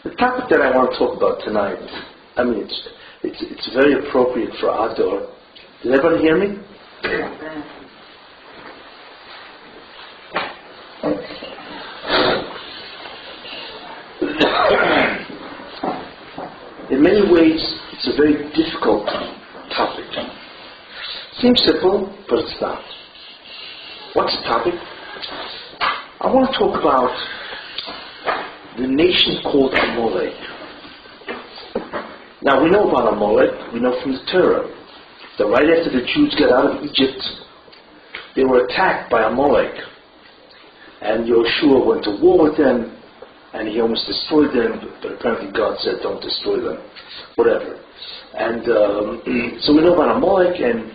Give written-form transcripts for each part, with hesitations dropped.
The topic that I want to talk about tonight, I mean, it's very appropriate for outdoor. Did everybody hear me? In many ways, it's a very difficult topic. Seems simple, but it's not. What's the topic? I want to talk about the nation called Amalek. Now, we know about Amalek. We know from the Torah that right after the Jews got out of Egypt, they were attacked by Amalek. And Yoshua went to war with them, and he almost destroyed them, but apparently God said, don't destroy them. Whatever. And so we know about Amalek, and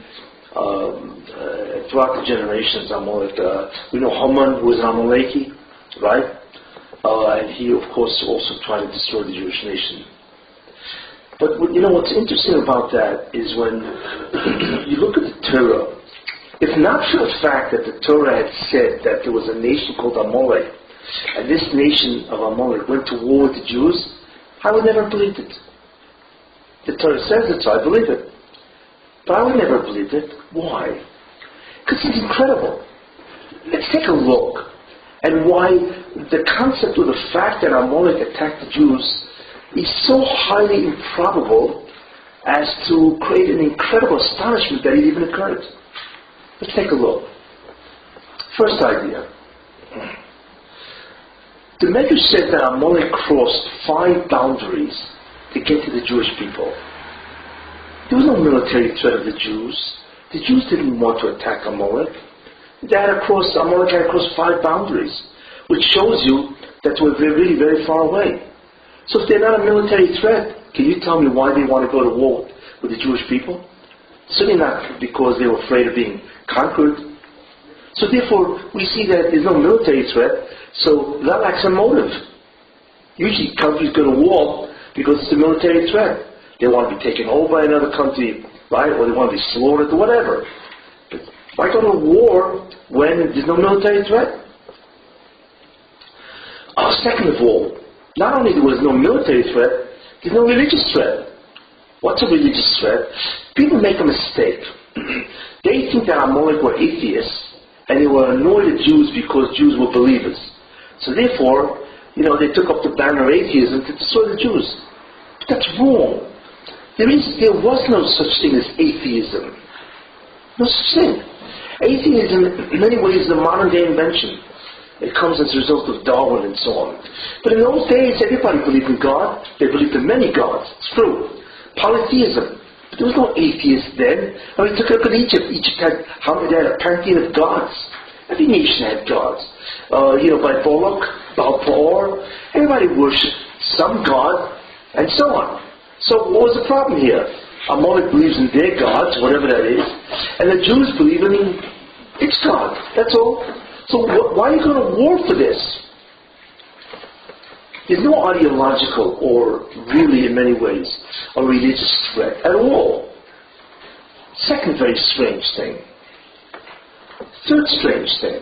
throughout the generations, Amalek, we know Haman, who was an Amaleki, right? And he, of course, also tried to destroy the Jewish nation. But what's interesting about that is when you look at the Torah, if not for the fact that the Torah had said that there was a nation called Amalek, and this nation of Amalek went to war with the Jews, I would never believe it. The Torah says it, so I believe it. But I would never believe it. Why? Because it's incredible. Let's take a look at why the concept or the fact that Amalek attacked the Jews is so highly improbable as to create an incredible astonishment that it even occurred. Let's take a look. First idea. The Medrash said that Amalek crossed 5 boundaries to get to the Jewish people. There was no military threat of the Jews. The Jews didn't want to attack Amalek. Amalek had to cross 5 boundaries, which shows you that we're very, very far away. So if they're not a military threat, can you tell me why they want to go to war with the Jewish people? Certainly not because they were afraid of being conquered. So therefore, we see that there's no military threat, so that lacks a motive. Usually countries go to war because it's a military threat. They want to be taken over by another country, right? Or they want to be slaughtered or whatever. But why go to war when there's no military threat? Second of all, not only there was no military threat, there's no religious threat. What's a religious threat? People make a mistake. They think that Amalek were atheists, and they were annoyed at Jews because Jews were believers. So therefore, they took up the banner of atheism to destroy the Jews. But that's wrong. There was no such thing as atheism. No such thing. Atheism, in many ways, is a modern day invention. It comes as a result of Darwin and so on. But in those days, everybody believed in God. They believed in many gods. It's true. Polytheism. But there was no atheist then. I mean, take a look at Egypt. Egypt had a pantheon of gods. Every nation had gods. By Moloch, Baal Peor, everybody worshipped some god, and so on. So what was the problem here? Amalek believes in their gods, whatever that is, and the Jews believe in its God. That's all. So why are you going to war for this? There's no ideological or really, in many ways, a religious threat at all. Second very strange thing. Third strange thing.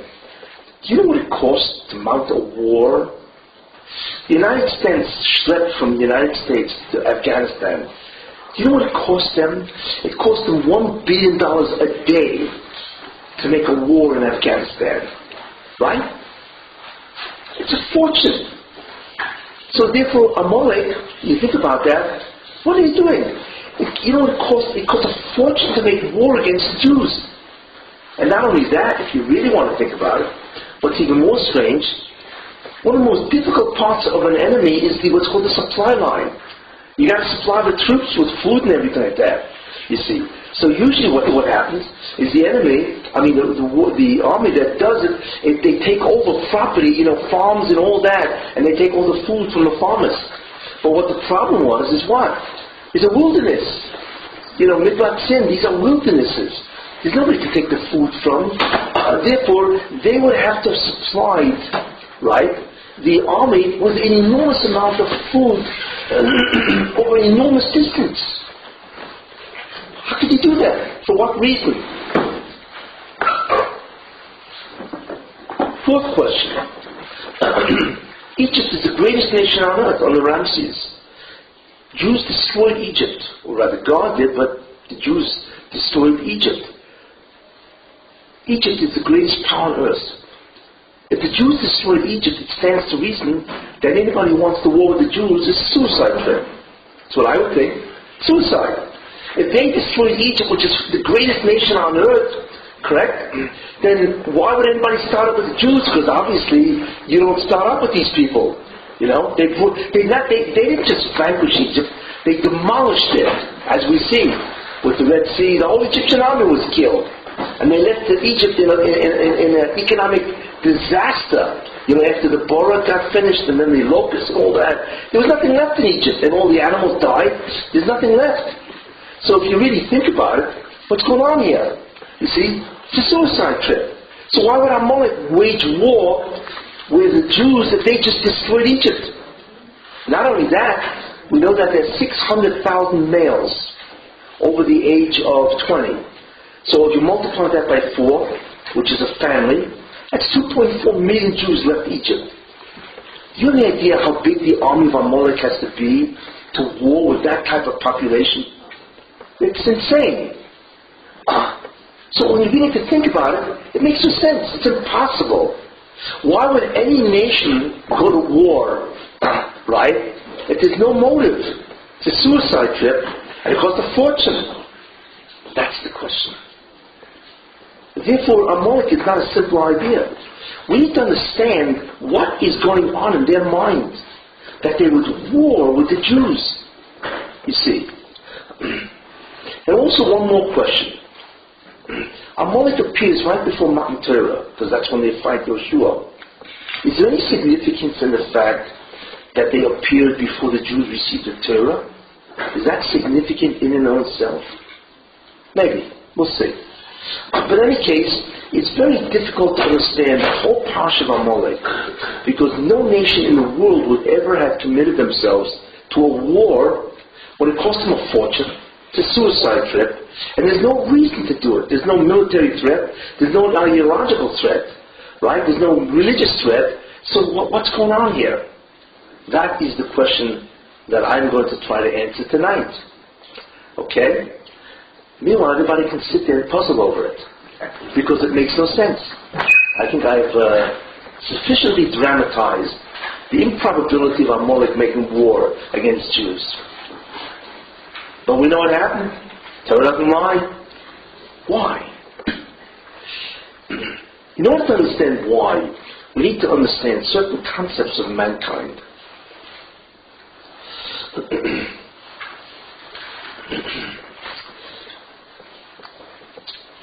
Do you know what it costs to mount a war? The United States schlepped from the United States to Afghanistan. Do you know what it cost them? It cost them $1 billion a day to make a war in Afghanistan. Right? It's a fortune. So therefore, Amalek, you think about that, what are they doing? You know what it costs? It costs a fortune to make war against the Jews. And not only that, if you really want to think about it, what's even more strange, one of the most difficult parts of an enemy is what's called the supply line. You got to supply the troops with food and everything like that, you see. So usually what happens is the enemy, the army that does it, they take over property, farms and all that, and they take all the food from the farmers. But what the problem was is what? It's a wilderness. Midbat Sin, these are wildernesses. There's nobody to take the food from. Therefore, they would have to have supplied, right, the army with an enormous amount of food over an enormous distance. How could you do that? For what reason? Fourth question. Egypt is the greatest nation on earth, on the Ramses. Jews destroyed Egypt, or rather God did, but the Jews destroyed Egypt. Egypt is the greatest power on earth. If the Jews destroyed Egypt, it stands to reason that anybody who wants to war with the Jews is a suicide trip. That's what I would think. Suicide. If they destroyed Egypt, which is the greatest nation on earth, correct? Then why would anybody start up with the Jews? Because obviously you don't start up with these people. You know, they didn't just vanquish Egypt; they demolished it, as we see with the Red Sea. The whole Egyptian army was killed, and they left Egypt in an economic disaster. You know, after the Bora got finished, and then the locusts and all that, there was nothing left in Egypt, and all the animals died. There's nothing left. So if you really think about it, what's going on here? You see, it's a suicide trip. So why would Amalek wage war with the Jews if they just destroyed Egypt? Not only that, we know that there's 600,000 males over the age of 20. So if you multiply that by 4, which is a family, that's 2.4 million Jews left Egypt. Do you have any idea how big the army of Amalek has to be to war with that type of population? It's insane. So when you begin to think about it, it makes no sense. It's impossible. Why would any nation go to war, right, if there's no motive? It's a suicide trip, and it costs a fortune. That's the question. Therefore, Amalek is not a simple idea. We need to understand what is going on in their minds, that they would war with the Jews, you see. And also one more question. Amalek appears right before Mount Torah, because that's when they fight Joshua. Is there any significance in the fact that they appeared before the Jews received the Torah? Is that significant in and of itself? Maybe. We'll see. But in any case, it's very difficult to understand the whole parsha of Amalek, because no nation in the world would ever have committed themselves to a war when it cost them a fortune. It's a suicide trip, and there's no reason to do it. There's no military threat. There's no ideological threat, right? There's no religious threat. So what's going on here? That is the question that I'm going to try to answer tonight. Okay? Meanwhile, everybody can sit there and puzzle over it, because it makes no sense. I think I've sufficiently dramatized the improbability of Amalek making war against Jews. But we know what happened. Torah doesn't lie. Why? In order to understand why, we need to understand certain concepts of mankind.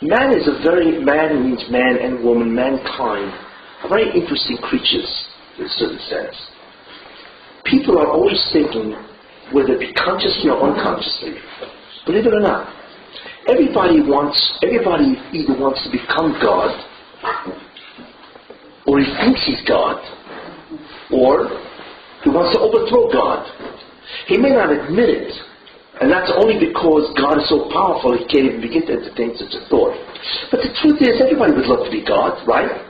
Man means man and woman, mankind, are very interesting creatures in a certain sense. People are always thinking, whether it be consciously or unconsciously, believe it or not, everybody either wants to become God, or he thinks he's God, or he wants to overthrow God. He may not admit it, and that's only because God is so powerful he can't even begin to entertain such a thought. But the truth is, everybody would love to be God, right?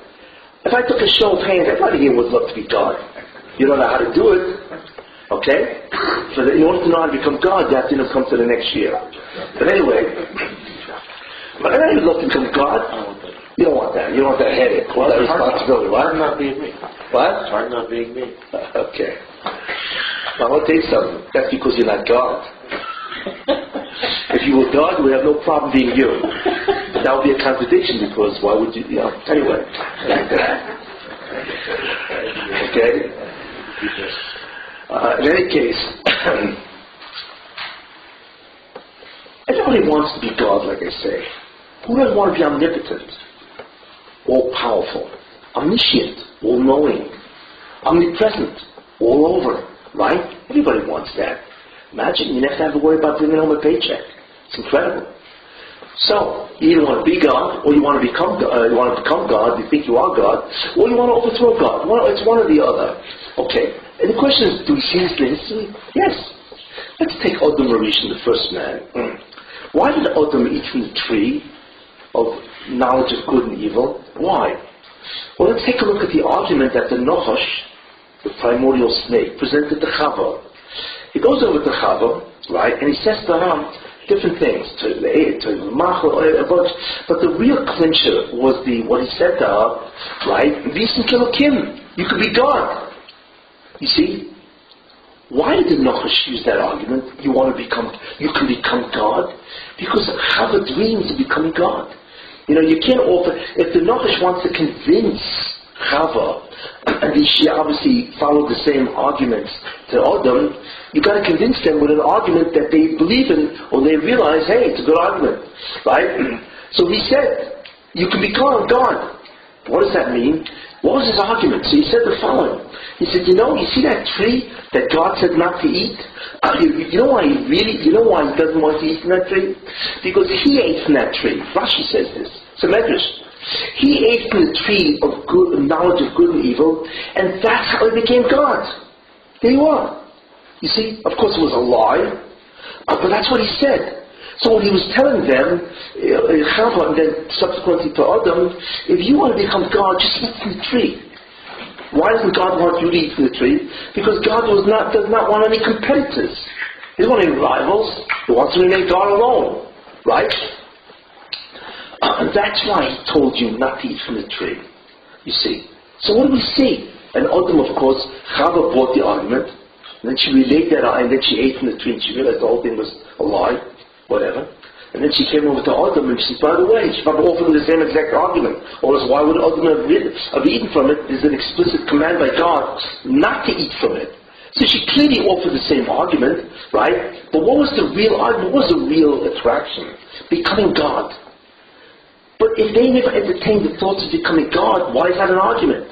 If I took a show of hands, everybody here would love to be God. You don't know how to do it, okay? So that in order to know how to become God, you have to come to the next year. But anyway, but everybody would love to become God. You don't want that. You don't want that headache. Well, that responsibility. What? It's hard not being me. What? It's hard not being me. Okay. Now, I'll tell you something. That's because you're not God. If you were God, we would have no problem being you. But that would be a contradiction, because why would you, anyway. Okay? In any case, everybody wants to be God, like I say. Who doesn't want to be omnipotent, all-powerful, omniscient, all-knowing, omnipresent, all over, right? Everybody wants that. Imagine, you never have to worry about bringing home a paycheck. It's incredible. So, you either want to be God, or you want to become God, you think you are God, or you want to overthrow God. It's one or the other. Okay. And the question is, do we see this in history? Yes. Let's take Adam Rishon, the first man. Why did Adam eat from the tree of knowledge of good and evil? Why? Well, let's take a look at the argument that the Nachash the primordial snake, presented to Chava. He goes over to Chava, right, and he says to her different things, but the real clincher was what he said to her, right? You could be God. You see? Why did Nochash use that argument? You can become God? Because Chava dreams of becoming God. You can't offer, if the Nochash wants to convince Chava, and she obviously followed the same arguments to Adam, you got to convince them with an argument that they believe in, or they realize, hey, it's a good argument, right? So he said, you can become God. What does that mean? What was his argument? So he said the following. He said, you see that tree that God said not to eat? You know why he doesn't want to eat from that tree? Because he ate from that tree. Rashi says this. It's a medrash. He ate from the tree of knowledge of good and evil, and that's how he became God. There you are. You see, of course it was a lie, but that's what he said. So when he was telling them, Chava, and then subsequently to Adam, if you want to become God, just eat from the tree. Why doesn't God want you to eat from the tree? Because God does not want any competitors. He doesn't want any rivals. He wants to remain God alone. Right? And that's why he told you not to eat from the tree. You see. So what do we see? And Adam, of course, Chava brought the argument, and then she relayed that, and then she ate from the tree, and she realized the whole thing was a lie, whatever. And then she came over to Adam, and she said, by the way, she probably offered the same exact argument. Or else why would Adam have eaten from it? There's an explicit command by God not to eat from it. So she clearly offered the same argument, right? But what was the real argument? What was the real attraction? Becoming God. But if they never entertained the thoughts of becoming God, why is that an argument?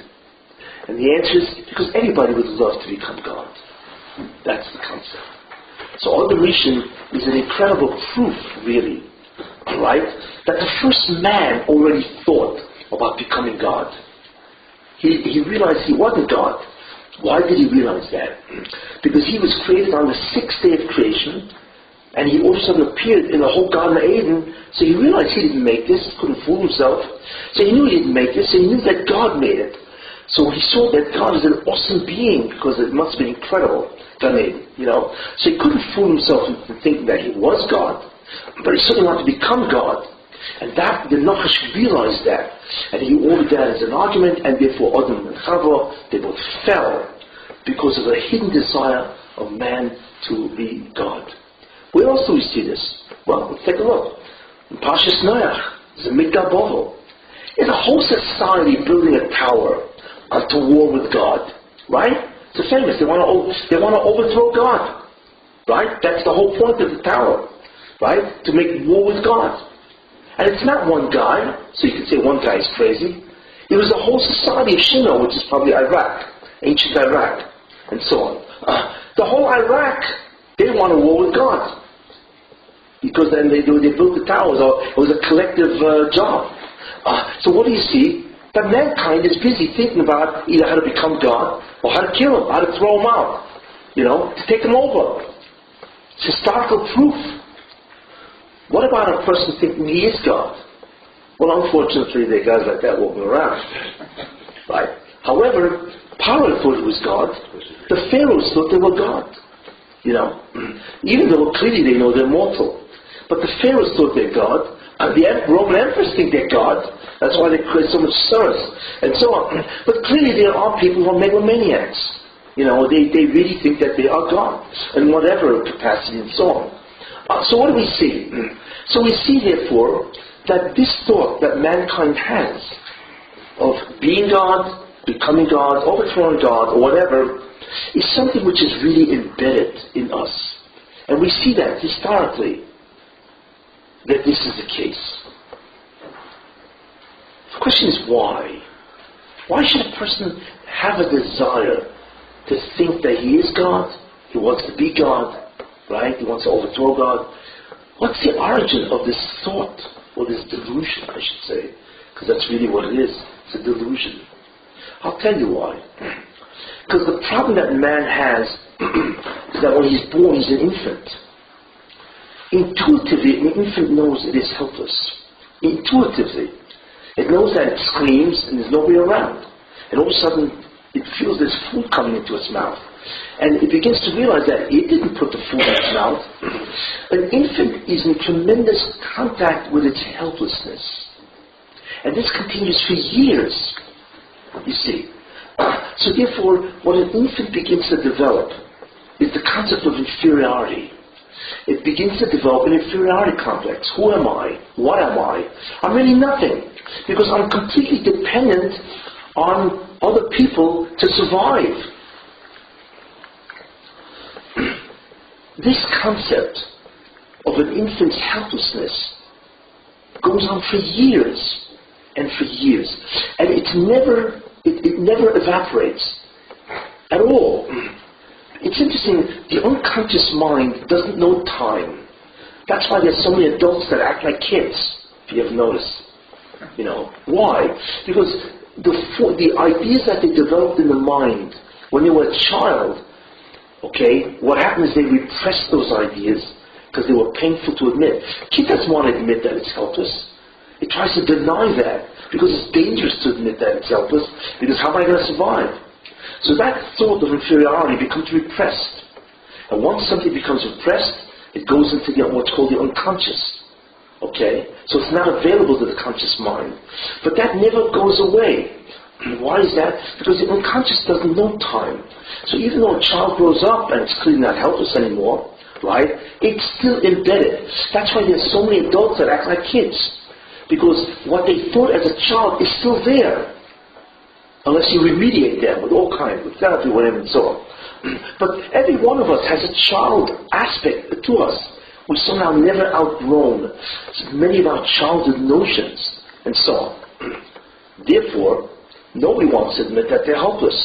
And the answer is because anybody would love to become God. That's the concept. So Adam Rishon is an incredible proof, really, right, that the first man already thought about becoming God. He realized he wasn't God. Why did he realize that? Because he was created on the sixth day of creation, and he all of a sudden appeared in the whole Garden of Eden, so he realized he didn't make this, couldn't fool himself. So he knew he didn't make this, so he knew that God made it. So he saw that God is an awesome being, because it must have been incredible, Gan Eden, So he couldn't fool himself into thinking that he was God, but he certainly wanted to become God. And that, the Nachash realized that, and he ordered that as an argument, and therefore Adam and Chava, they both fell, because of a hidden desire of man to be God. Where else do we see this? Well, let's take a look. In Parshas Noach, there's a Migdal Bavel. It's a whole society building a tower to war with God, right? It's famous. They want to overthrow God, right? That's the whole point of the tower, right? To make war with God. And it's not one guy, so you could say one guy is crazy. It was a whole society of Shinar, which is probably Iraq, ancient Iraq, and so on. The whole Iraq, they want to war with God. Because then they built the towers, or it was a collective job. So what do you see? That mankind is busy thinking about either how to become God, or how to kill him, how to throw him out, to take him over. It's historical proof. What about a person thinking he is God? Well, unfortunately, there are guys like that walking around. Right? However, Pharaoh thought he was God. The pharaohs thought they were God. Even though clearly they know they're mortal. But the pharaohs thought they're God. And the Roman emperors think they're God. That's why they create so much sorrows. And so on. But clearly there are people who are megalomaniacs. They really think that they are God. In whatever capacity and so on. So what do we see? So we see, therefore, that this thought that mankind has of being God, becoming God, overthrowing God, or whatever, is something which is really embedded in us. And we see that historically, that this is the case. The question is why? Why should a person have a desire to think that he is God, he wants to be God, right? He wants to overthrow God. What's the origin of this thought, or this delusion, I should say? Because that's really what it is. It's a delusion. I'll tell you why. Because the problem that man has is that when he's born, he's an infant. Intuitively, an infant knows it is helpless. Intuitively. It knows that it screams and there's nobody around. And all of a sudden, it feels there's food coming into its mouth. And it begins to realize that it didn't put the food in its mouth. An infant is in tremendous contact with its helplessness. And this continues for years, you see. So therefore, what an infant begins to develop is the concept of inferiority. It begins to develop an inferiority complex. Who am I? What am I? I'm really nothing. Because I'm completely dependent on other people to survive. This concept of an infant's helplessness goes on for years and for years. And it never evaporates at all. It's interesting, the unconscious mind doesn't know time. That's why there's so many adults that act like kids, if you ever noticed. You know, why? Because the ideas that they developed in the mind when they were a child, okay, what happens is they repress those ideas because they were painful to admit. Kid doesn't want to admit that it's helpless. It tries to deny that because it's dangerous to admit that it's helpless, because how am I going to survive? So that thought of inferiority becomes repressed. And once something becomes repressed, it goes into what's called the unconscious. Okay? So it's not available to the conscious mind. But that never goes away. Why is that? Because the unconscious doesn't know time. So even though a child grows up and it's clearly not helpless anymore, right, it's still embedded. That's why there's so many adults that act like kids. Because what they thought as a child is still there. Unless you remediate them with all kinds of therapy, whatever, and so on. But every one of us has a child aspect to us. We somehow never outgrown many of our childhood notions, and so on. Therefore, nobody wants to admit that they're helpless.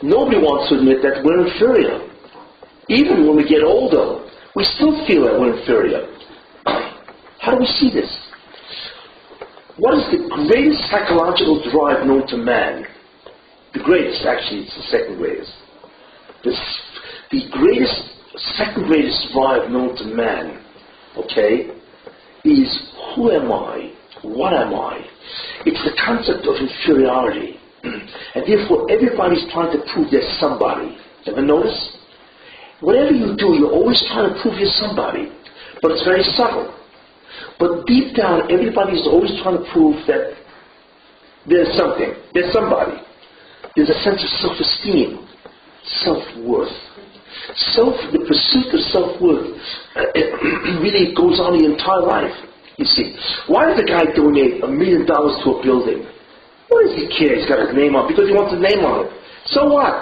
Nobody wants to admit that we're inferior. Even when we get older, we still feel that we're inferior. How do we see this? What is the greatest psychological drive known to man? The greatest, actually, it's the second greatest. The second greatest drive known to man, okay, is who am I? What am I? It's the concept of inferiority. And therefore, everybody's trying to prove they're somebody. Ever notice? Whatever you do, you're always trying to prove you're somebody. But it's very subtle. But deep down, everybody's always trying to prove that there's something. There's somebody. There's a sense of self-esteem, self-worth. The pursuit of self-worth really goes on the entire life, you see. Why does a guy donate $1 million to a building? What does he care? He's got his name on it. Because he wants his name on it. So what?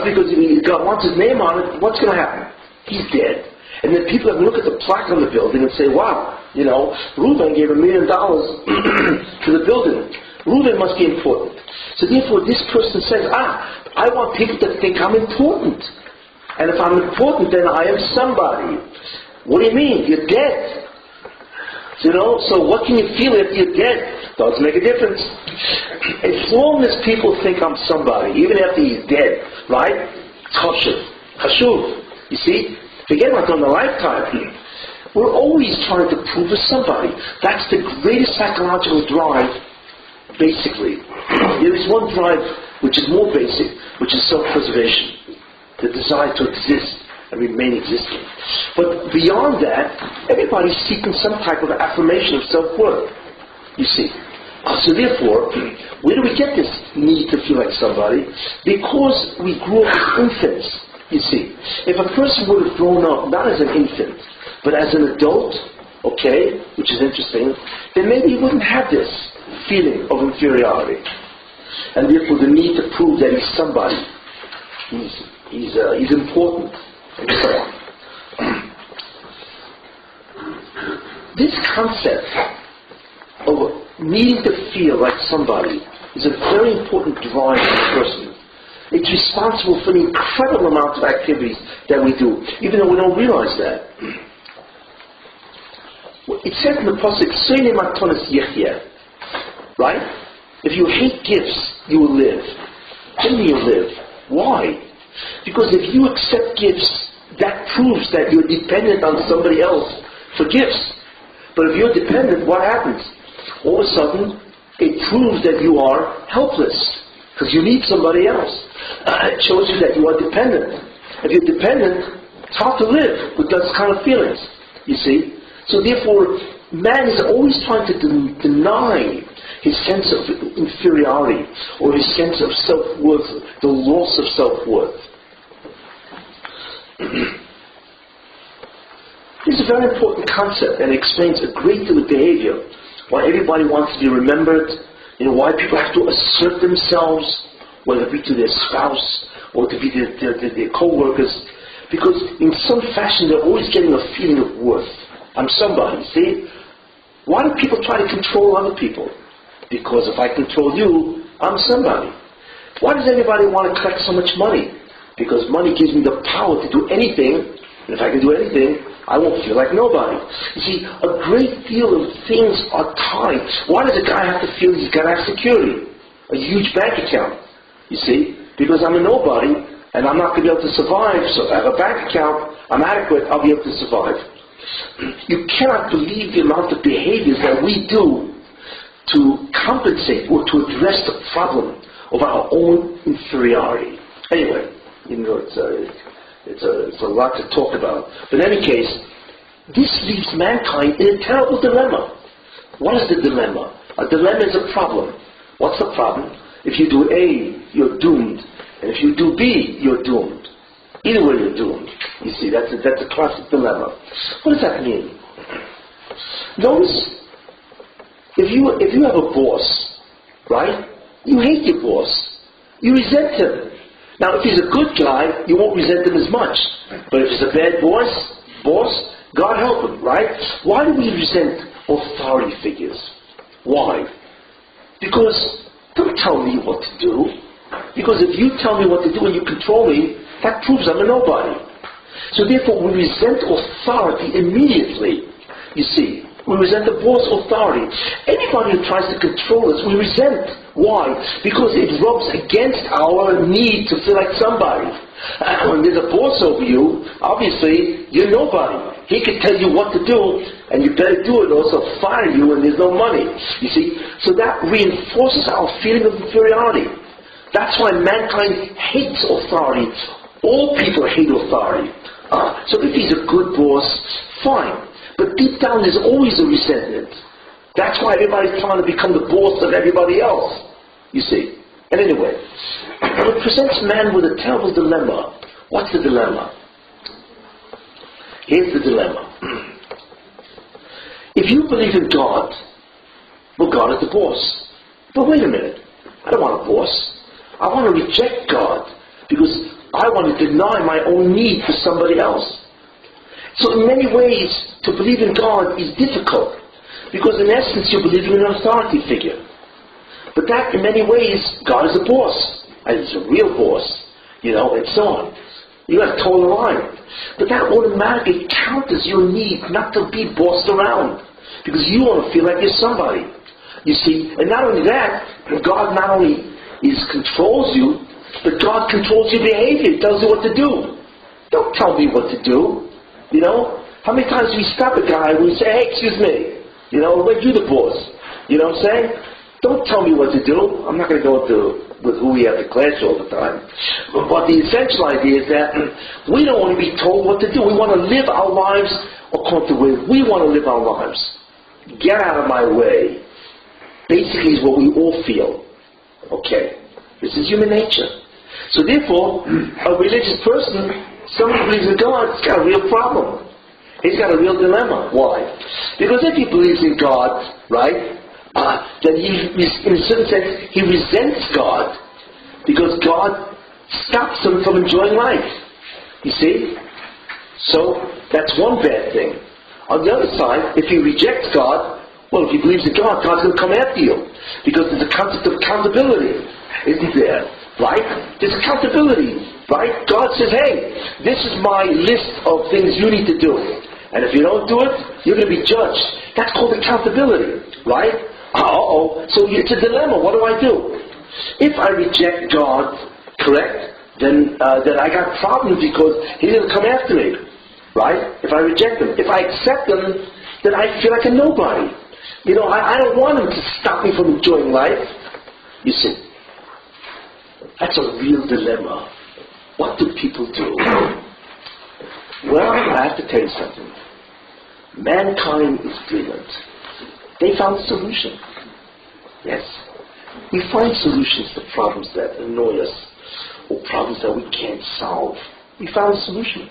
Because if he wants his name on it, what's going to happen? He's dead. And then people have to look at the plaque on the building and say, wow, you know, Reuben gave $1 million to the building. Reuben must be important. So therefore this person says, I want people to think I'm important. And if I'm important, then I am somebody. What do you mean? You're dead. You know, so what can you feel if you're dead? Doesn't make a difference. As long as people think I'm somebody, even after he's dead, right? Chashuv. You see? Forget about on the lifetime. We're always trying to prove us somebody. That's the greatest psychological drive, basically. There is one drive which is more basic, which is self-preservation. The desire to exist and remain existing. But beyond that, everybody's seeking some type of affirmation of self-worth, you see. So therefore, where do we get this need to feel like somebody? Because we grew up as infants, you see. If a person would have grown up not as an infant, but as an adult, okay, which is interesting, then maybe he wouldn't have this feeling of inferiority. And therefore the need to prove that he's somebody. He's important, and so on. This concept of needing to feel like somebody is a very important drive in a person. It's responsible for the incredible amount of activities that we do, even though we don't realize that. It says in the Pasuk, Seine matonis yechye, right? If you hate gifts, you will live. When do you live? Why? Because if you accept gifts, that proves that you're dependent on somebody else for gifts. But if you're dependent, what happens? All of a sudden, it proves that you are helpless. Because you need somebody else. It shows you that you are dependent. If you're dependent, it's hard to live with those kind of feelings, you see. So therefore, man is always trying to deny his sense of inferiority or his sense of self-worth, the loss of self-worth. This is a very important concept and explains a great deal of behavior. Why everybody wants to be remembered, why people have to assert themselves, whether it be to their spouse or to be their co-workers, because in some fashion they're always getting a feeling of worth. I'm somebody, see? Why do people try to control other people? Because if I control you, I'm somebody. Why does everybody want to collect so much money? Because money gives me the power to do anything, and if I can do anything, I won't feel like nobody. You see, a great deal of things are tied. Why does a guy have to feel he's got to have security? A huge bank account, you see? Because I'm a nobody, and I'm not going to be able to survive, so if I have a bank account, I'm adequate, I'll be able to survive. You cannot believe the amount of behaviors that we do to compensate or to address the problem of our own inferiority. Anyway, it's a lot to talk about. But in any case, this leaves mankind in a terrible dilemma. What is the dilemma? A dilemma is a problem. What's the problem? If you do A, you're doomed. And if you do B, you're doomed. Either way, you're doomed. You see, that's a classic dilemma. What does that mean? Notice, if you have a boss, right? You hate your boss. You resent him. Now, if he's a good guy, you won't resent him as much. But if he's a bad boss, God help him, right? Why do we resent authority figures? Why? Because don't tell me what to do. Because if you tell me what to do and you control me, that proves I'm a nobody. So therefore, we resent authority immediately. You see, we resent the boss' authority. Anybody who tries to control us, we resent. Why? Because it rubs against our need to feel like somebody. When there's a boss over you, obviously, you're nobody. He can tell you what to do, and you better do it, or also fire you, and there's no money. You see? So that reinforces our feeling of inferiority. That's why mankind hates authority. All people hate authority. So if he's a good boss, fine. But deep down there's always a resentment. That's why everybody's trying to become the boss of everybody else. You see. And anyway, it presents man with a terrible dilemma. What's the dilemma? Here's the dilemma. If you believe in God, well, God is the boss. But wait a minute. I don't want a boss. I want to reject God because I want to deny my own need for somebody else. So in many ways, to believe in God is difficult because in essence you're believing in an authority figure. But that in many ways, God is a boss. And he's a real boss, and so on. You got to toe the line. But that automatically counters your need not to be bossed around because you want to feel like you're somebody. You see, and not only that, God not only controls you, but God controls your behavior. He tells you what to do. Don't tell me what to do. How many times do we stop a guy and we say, hey, excuse me, when you're the boss. You know what I'm saying? Don't tell me what to do. I'm not going to go with who we have to clash all the time. But the essential idea is that we don't want to be told what to do. We want to live our lives according to the way we want to live our lives. Get out of my way. Basically is what we all feel. Okay. This is human nature. So therefore, a religious person, somebody who believes in God, has got a real problem. He's got a real dilemma. Why? Because if he believes in God, right, then he, in a certain sense, he resents God because God stops him from enjoying life. You see? So that's one bad thing. On the other side, if he rejects God, well, if he believes in God, God's going to come after you because there's a concept of accountability, isn't there? Right? There's accountability, right? God says, hey, this is my list of things you need to do. And if you don't do it, you're going to be judged. That's called accountability, right? So it's a dilemma. What do I do? If I reject God, correct, then I got problems because he's going to come after me, right? If I reject him. If I accept him, then I feel like a nobody. I don't want him to stop me from enjoying life. You see. That's a real dilemma. What do people do? Well, I have to tell you something. Mankind is brilliant. They found a solution. Yes. We find solutions to problems that annoy us or problems that we can't solve. We found a solution.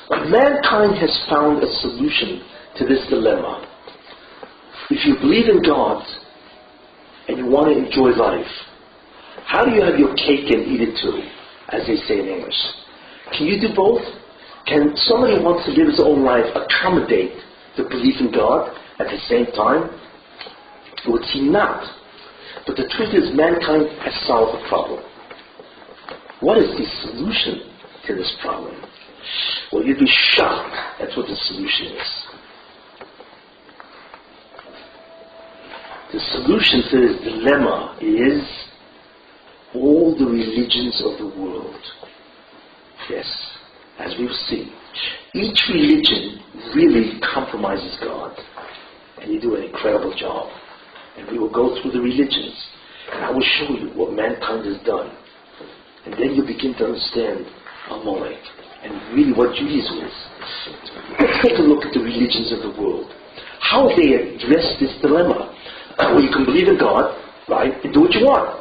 But mankind has found a solution to this dilemma. If you believe in God and you want to enjoy life, how do you have your cake and eat it too, as they say in English? Can you do both? Can somebody who wants to live his own life accommodate the belief in God at the same time? It would seem not. But the truth is, mankind has solved the problem. What is the solution to this problem? Well, you'd be shocked. That's what the solution is. The solution to this dilemma is all the religions of the world. Yes, as we will see. Each religion really compromises God. And you do an incredible job. And we will go through the religions. And I will show you what mankind has done. And then you begin to understand Amalek and really what Judaism is. Let's take a look at the religions of the world. How they address this dilemma. Well, you can believe in God, right, and do what you want.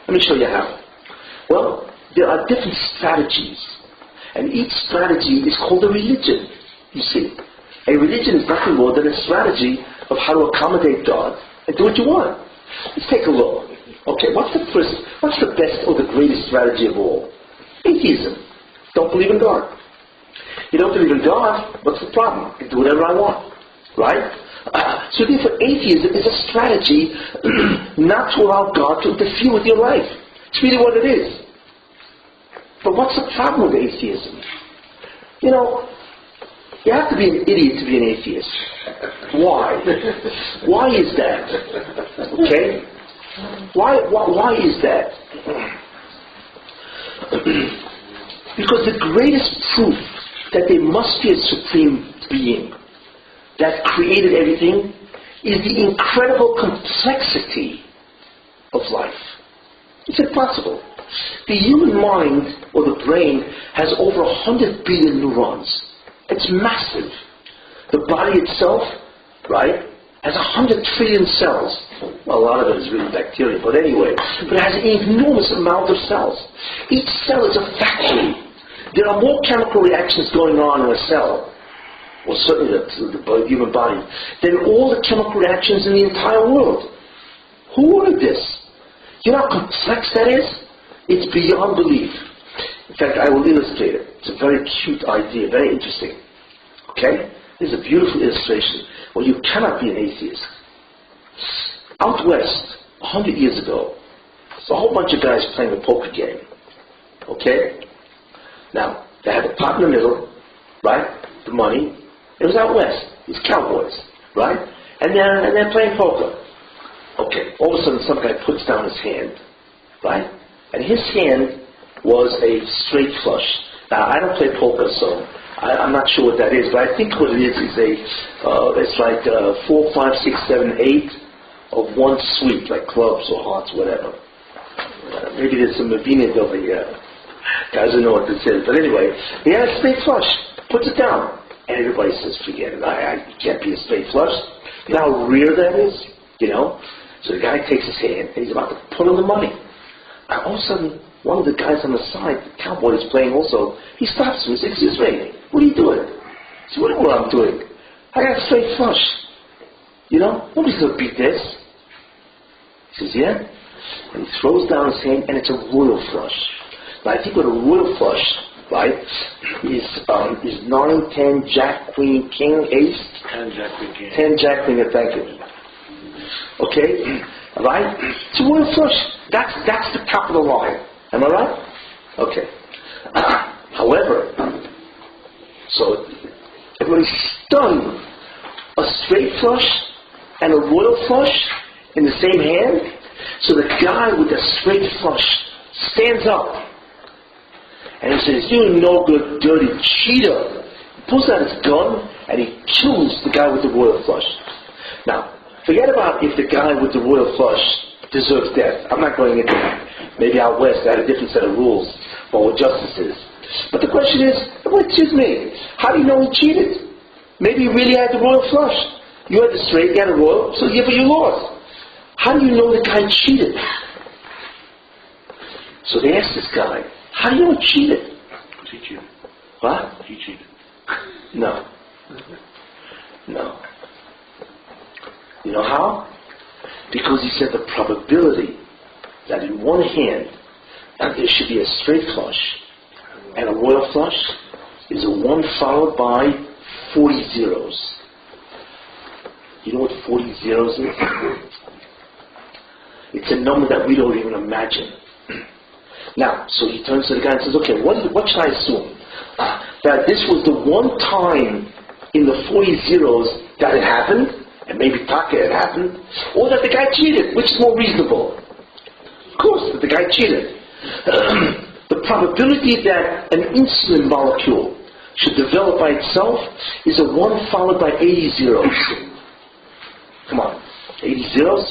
Let me show you how. Well, there are different strategies. And each strategy is called a religion, you see. A religion is nothing more than a strategy of how to accommodate God and do what you want. Let's take a look. Okay, what's the best or the greatest strategy of all? Atheism. Don't believe in God. You don't believe in God, what's the problem? I can do whatever I want. Right? So therefore, atheism is a strategy not to allow God to interfere with your life. It's really what it is. But what's the problem with atheism? You know, you have to be an idiot to be an atheist. Why? Why is that? Okay? Why is that? Because the greatest proof that there must be a supreme being that created everything is the incredible complexity of life. It's impossible. The human mind, or the brain, has over 100 billion neurons. It's massive. The body itself, right, has 100 trillion cells. Well, a lot of it is really bacteria, but anyway. But it has an enormous amount of cells. Each cell is a factory. There are more chemical reactions going on in a cell, or certainly the human body, than all the chemical reactions in the entire world. Who ordered this? You know how complex that is? It's beyond belief. In fact, I will illustrate it. It's a very cute idea, very interesting. Okay? This is a beautiful illustration. Well, you cannot be an atheist. Out west, 100 years ago, there's a whole bunch of guys playing a poker game. Okay? Now, they had the pot in the middle, right? The money. It was out west. These cowboys, right? And they're playing poker. Okay. All of a sudden, some guy puts down his hand, right? And his hand was a straight flush. Now, I don't play poker, so I'm not sure what that is, but I think what it is it's like 4, 5, 6, 7, 8 of one suite, like clubs or hearts, whatever. Maybe there's some Mavinians over here. Guys don't know what this is. But anyway, he had a straight flush. Puts it down. And everybody says, forget it. I can't be a straight flush. You know how rare that is? You know? So the guy takes his hand and he's about to put on the money. And all of a sudden, one of the guys on the side, the cowboy is playing also, he stops him and says, excuse me, what are you doing? He says, what am I doing? I got a straight flush. You know? Nobody's going to beat this. He says, yeah? And he throws down his hand and it's a royal flush. Now I think what a royal flush, right, is 9, 10, Jack, Queen, King, Ace. 10, Jack, Queen, King. 10, Jack, Queen, thank you. Okay? Right? It's a royal flush. That's the top of the line. Am I right? Okay. However, so everybody's stunned. A straight flush and a royal flush in the same hand? So the guy with the straight flush stands up and he says, you no good, dirty cheater. He pulls out his gun and he kills the guy with the royal flush. Now, forget about if the guy with the royal flush deserves death. I'm not going into that. Maybe out west they had a different set of rules for what justice is. But the question is, well, excuse me, how do you know he cheated? Maybe he really had the royal flush. You had the straight, you had the royal, so yeah, but you lost. How do you know the guy cheated? So they asked this guy, how do you know he cheated? Because he cheated. What? He cheated. No. No. You know how? Because he said the probability that in one hand that there should be a straight flush and a royal flush is a 1 followed by 40 zeros. You know what 40 zeros is? It's a number that we don't even imagine. Now, so he turns to the guy and says, okay, what should I assume? That this was the one time in the 40 zeros that it happened, and maybe Taka it happened, or that the guy cheated, which is more reasonable? Of course, that the guy cheated. The probability that an insulin molecule should develop by itself is a 1 followed by 80 zeros. Come on, 80 zeros?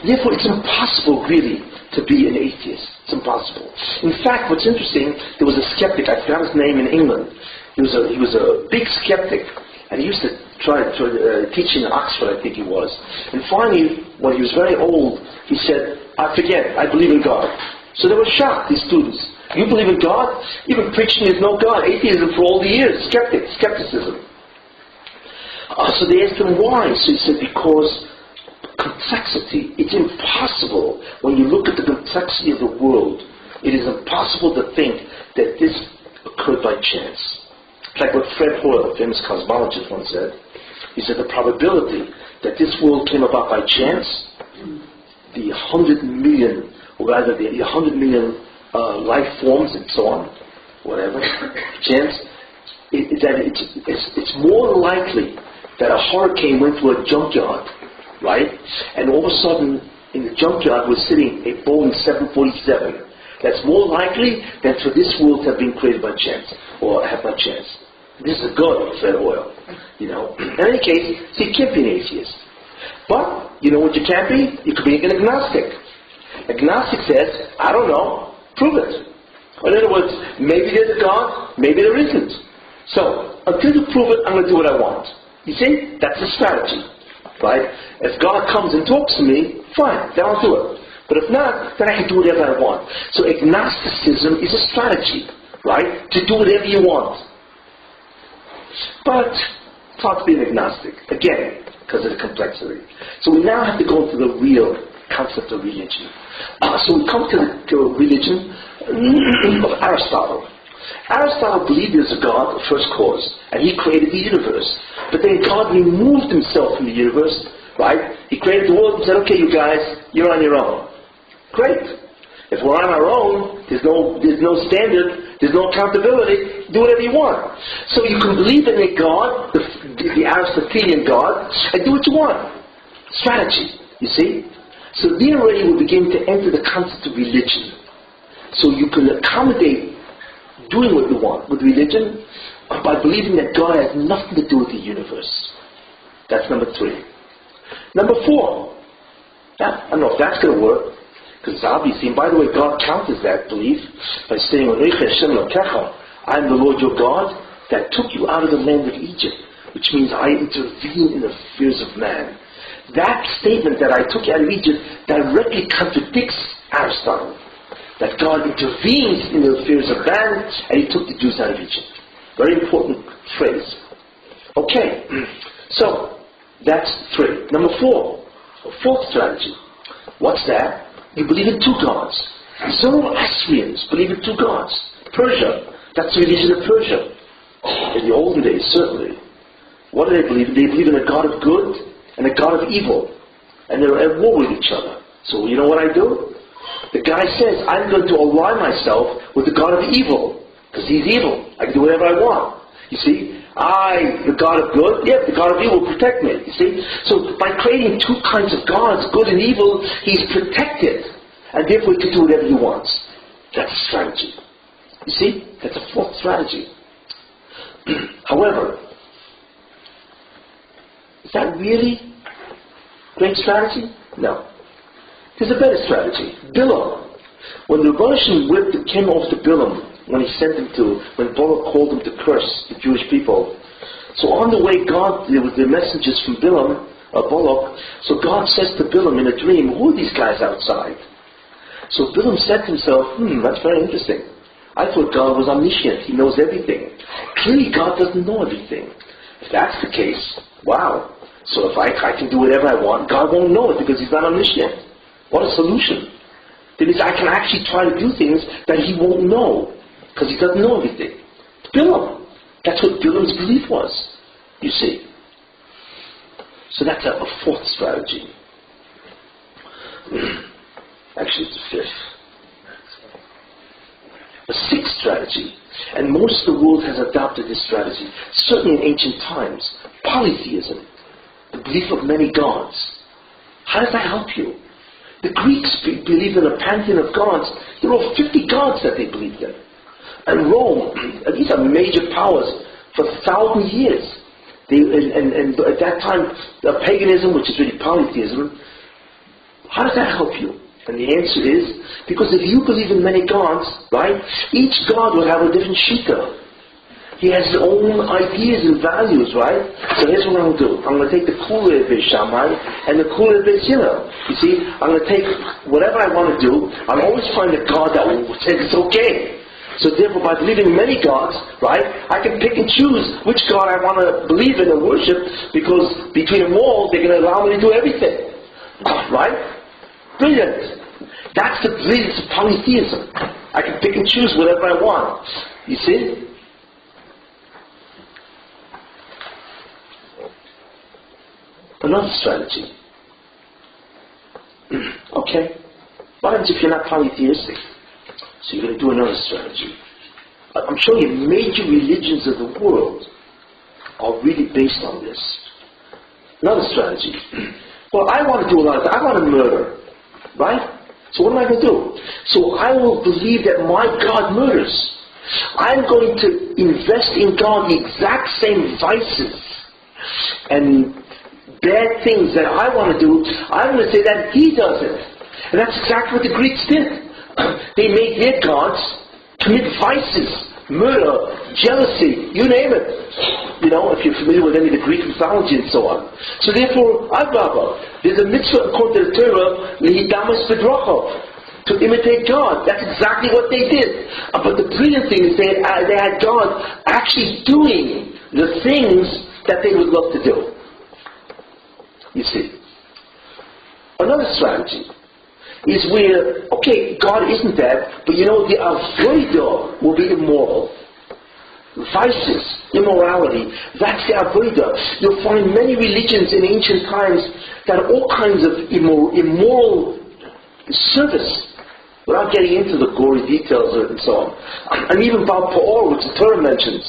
Therefore, it's impossible, really, to be an atheist. It's impossible. In fact, what's interesting, there was a skeptic, I forgot his name, in England. He was a big skeptic, and he used to try to teach in Oxford, I think he was. And finally, when he was very old, he said, I forget, I believe in God. So they were shocked, these students. You believe in God? You've been preaching there's no God. Atheism for all the years. Skepticism. So they asked him why. So he said, because complexity. It's impossible. When you look at the complexity of the world, it is impossible to think that this occurred by chance. It's like what Fred Hoyle, a famous cosmologist, once said. He said the probability that this world came about by chance, the 100 million, or rather the 100 million life forms and so on, whatever, chance, it's more likely that a hurricane went through a junkyard, right? And all of a sudden, in the junkyard was sitting a Boeing 747. That's more likely than for this world to have been created by chance, or have by chance. This is a good Fred Hoyle, you know. In any case, so you can't be an atheist. But, you know what you can't be? You could be an agnostic. Agnostic says, I don't know, prove it. Or in other words, maybe there's a God, maybe there isn't. So, until you prove it, I'm going to do what I want. You see? That's a strategy. Right? If God comes and talks to me, fine, then I'll do it. But if not, then I can do whatever I want. So agnosticism is a strategy, right? To do whatever you want. But it's hard to be an agnostic, again, because of the complexity. So we now have to go into the real concept of religion. So we come to the religion of Aristotle. Aristotle believed there's a God, a first cause, and he created the universe. But then God removed himself from the universe, right? He created the world and said, okay, you guys, you're on your own. Great. If we're on our own, there's no standard, there's no accountability, do whatever you want. So you can believe in a God, the Aristotelian God, and do what you want. Strategy, you see? So there already we begin to enter the concept of religion. So you can accommodate doing what you want with religion by believing that God has nothing to do with the universe. That's number 3. Number 4. I don't know if that's going to work, because it's obviously, and by the way, God counters that belief by saying, I am the Lord your God that took you out of the land of Egypt, which means I intervene in the affairs of man. That statement that I took you out of Egypt directly contradicts Aristotle. That God intervenes in the affairs of man, and he took the Jews out of Egypt. Very important phrase. Okay, so that's 3. Number 4, a 4th strategy. What's that? You believe in 2 gods. Zoroastrians believe in 2 gods. Persia, that's the religion of Persia. In the olden days, certainly. What do they believe in? They believe in a God of good and a God of evil. And they're at war with each other. So you know what I do? The guy says, I'm going to align myself with the God of evil, because he's evil. I can do whatever I want. You see? The God of good, the God of evil will protect me. You see? So by creating 2 kinds of gods, good and evil, he's protected. And therefore he can do whatever he wants. That's a strategy. You see? That's a 4th strategy. However, is that really great strategy? No. There's a better strategy. Bilam. When the Russian whip came off to Bilam, when Balak called him to curse the Jewish people, so on the way there was the messengers from Balak, so God says to Bilam in a dream, who are these guys outside? So Bilam said to himself, that's very interesting. I thought God was omniscient, He knows everything. Clearly God doesn't know everything. If that's the case, wow. So if I can do whatever I want, God won't know it because He's not omniscient. What a solution. That means I can actually try to do things that He won't know because He doesn't know everything. Bilam. That's what Bilam's belief was, you see. So that's a fourth strategy. Actually, it's a fifth. A sixth strategy. And most of the world has adopted this strategy. Certainly in ancient times. Polytheism. The belief of many gods. How does that help you? The Greeks believed in a pantheon of gods. There were 50 gods that they believed in. And Rome, and these are major powers for 1,000 years. And at that time, the paganism, which is really polytheism, how does that help you? And the answer is, because if you believe in many gods, right, each god will have a different shita. He has his own ideas and values, right? So here's what I'm going to do. I'm going to take the cooler bit Shammai and the cooler bit Zillah. You see, I'm going to take whatever I want to do. I'll always find a god that will say it's okay. So therefore, by believing in many gods, right, I can pick and choose which god I want to believe in and worship, because between them all, they're going to allow me to do everything. Right? Brilliant. That's the brilliance of polytheism. I can pick and choose whatever I want. You see? Another strategy. Okay. What happens if you're not polytheistic? So you're going to do another strategy. I'm showing you major religions of the world are really based on this. Another strategy. Well, I want to do a lot of things. I want to murder. Right? So what am I going to do? So I will believe that my God murders. I'm going to invest in God the exact same vices and bad things that I want to do. I'm going to say that He does it. And that's exactly what the Greeks did. They made their gods commit vices, murder, jealousy, you name it. You know, if you're familiar with any of the Greek mythology and so on. So therefore, there's a mitzvah according to the Torah, lihidamas b'drachov, to imitate God. That's exactly what they did. But the brilliant thing is they had God actually doing the things that they would love to do. You see. Another strategy is where, okay, God isn't that, but you know, the avodah will be immoral. Vices, immorality, that's the avodah. You'll find many religions in ancient times that are all kinds of immoral service, without getting into the gory details and so on. And even Baal Peor, which the Torah mentions,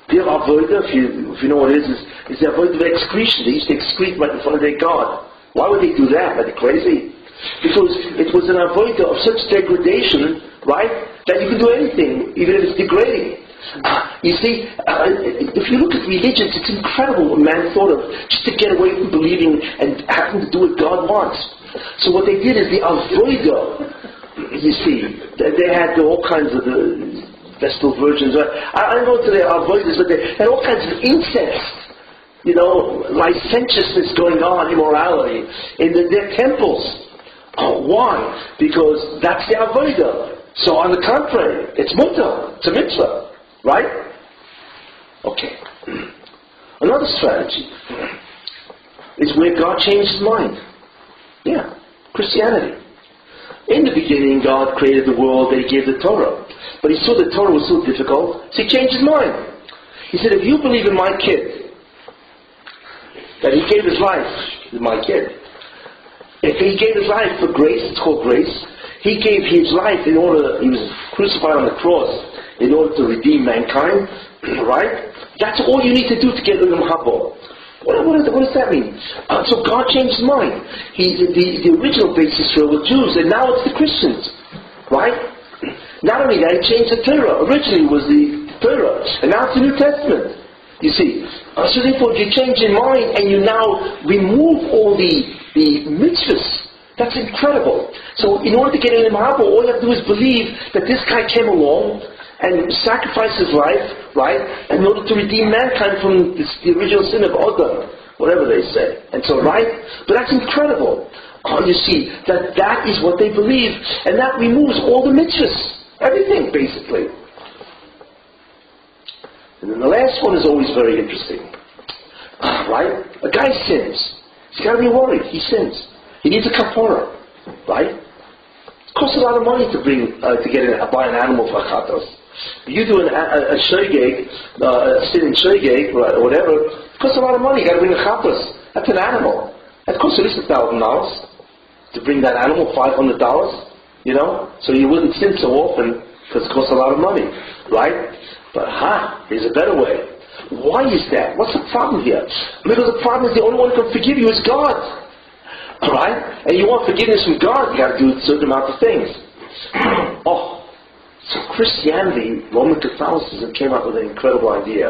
their avodah, if you know what it is the avodah of excretion. They used to excrete right in front of their God. Why would they do that? Are they crazy? Because it was an avodah of such degradation, right, that you can do anything, even if it's degrading. You see, if you look at religions, it's incredible what man thought of just to get away from believing and having to do what God wants. So what they did is the avodah, you see, they had all kinds of the Vestal virgins. I don't go to their avodas, but they had all kinds of incest, you know, licentiousness going on, immorality in their temples. Why? Because that's the avodah. So on the contrary, it's mutter, it's a mitzvah. Right? Okay. Another strategy is where God changed His mind. Yeah. Christianity. In the beginning, God created the world, He gave the Torah. But He saw the Torah was so difficult, so He changed His mind. He said, if you believe in my kid, that He gave His life, my kid. If He gave His life for grace, it's called grace. He gave His life in order, He was crucified on the cross in order to redeem mankind, right? That's all you need to do to get Ulam Haba. What does that mean? So God changed His mind. The original basis for it was Jews, and now it's the Christians, right? Not only that, He changed the Torah. Originally it was the Torah, and now it's the New Testament. You see, so therefore you change your mind and you now remove all the mitzvahs That's incredible. So in order to get in the Mahabharata, all you have to do is believe that this guy came along and sacrificed his life, right, in order to redeem mankind from the original sin of Adam, whatever they say. And so, right? But that's incredible. You see, that is what they believe, and that removes all the mitzvahs. Everything, basically. And then the last one is always very interesting. Right? A guy sins. He's got to be worried. He sins. He needs a kapara. Right? It costs a lot of money to buy an animal for chatas. You do a shogeg, a sin in shogeg, or whatever, it costs a lot of money. You got to bring a chatas. That's an animal. That costs at least $1,000 to bring that animal. $500, so you wouldn't sin so often because it costs a lot of money, right? But there's a better way. Why is that? What's the problem here? Because the problem is the only one who can forgive you is God. Alright? And you want forgiveness from God, you got to do a certain amount of things. So Christianity, Roman Catholicism came up with an incredible idea.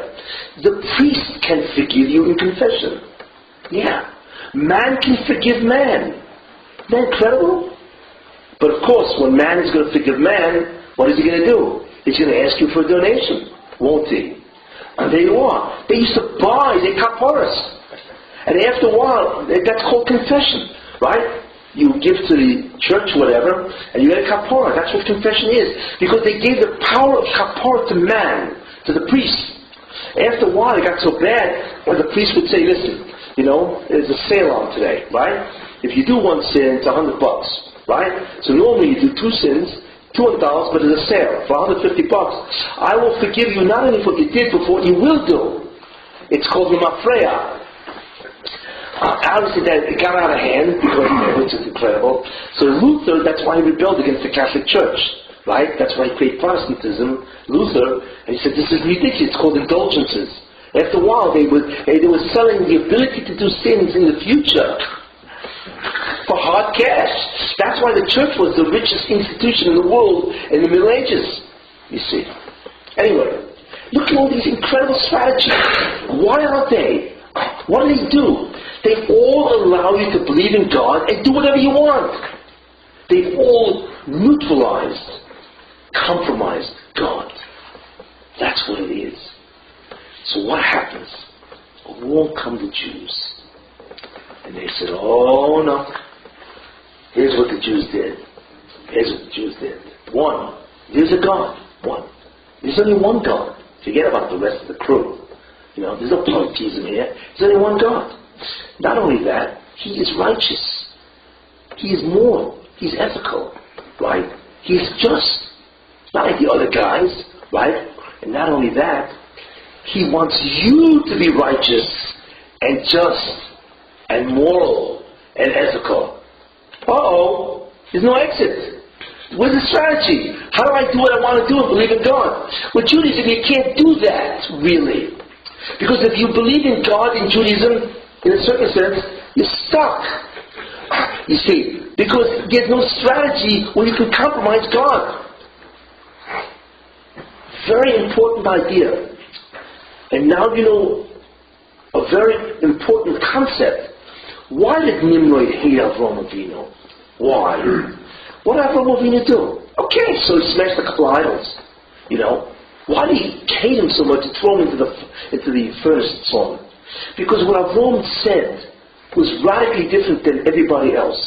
The priest can forgive you in confession. Yeah. Man can forgive man. Isn't that incredible? But of course, when man is going to forgive man, what is he going to do? He's going to ask you for a donation, won't he? And there you are. They used to buy their kaparas. And after a while, that's called confession, right? You give to the church, whatever, and you get a kapara. That's what confession is. Because they gave the power of kapara to man, to the priest. After a while, it got so bad, where the priest would say, listen, there's a sale on today, right? If you do one sin, it's $100, right? So normally you do two sins, $200, but there's a sale for $150. I will forgive you not only for what you did, but for what you will do. It's called the mafreya. Obviously that it got out of hand, which is incredible. So Luther, that's why he rebelled against the Catholic Church, right? That's why he created Protestantism, Luther, and he said this is ridiculous, it's called indulgences. After a while they were selling the ability to do sins in the future for hard cash. That's why the church was the richest institution in the world in the Middle Ages, you see. Anyway, look at all these incredible strategies. Why are they? What do they do? They all allow you to believe in God and do whatever you want. They've all neutralized, compromised God. That's what it is. So what happens? Along come the Jews. And they said, oh no, here's what the Jews did. Here's what the Jews did. One, there's a God. One. There's only one God. Forget about the rest of the crew. There's no polytheism here. There's only one God. Not only that, He is righteous. He is moral. He's ethical. Right? He's just. Not like the other guys. Right? And not only that, He wants you to be righteous and just and moral and ethical. There's no exit. Where's the strategy? How do I do what I want to do and believe in God? With Judaism, you can't do that, really. Because if you believe in God in Judaism, in a certain sense, you're stuck. You see, because there's no strategy where you can compromise God. Very important idea. And now you know a very important concept. Why did Nimrod hate Avraham Avinu? Why? What did Avraham Avinu do? Okay, so he smashed a couple of idols. Why did he hate him so much and throw him into the first song? Because what Avraham said was radically different than everybody else.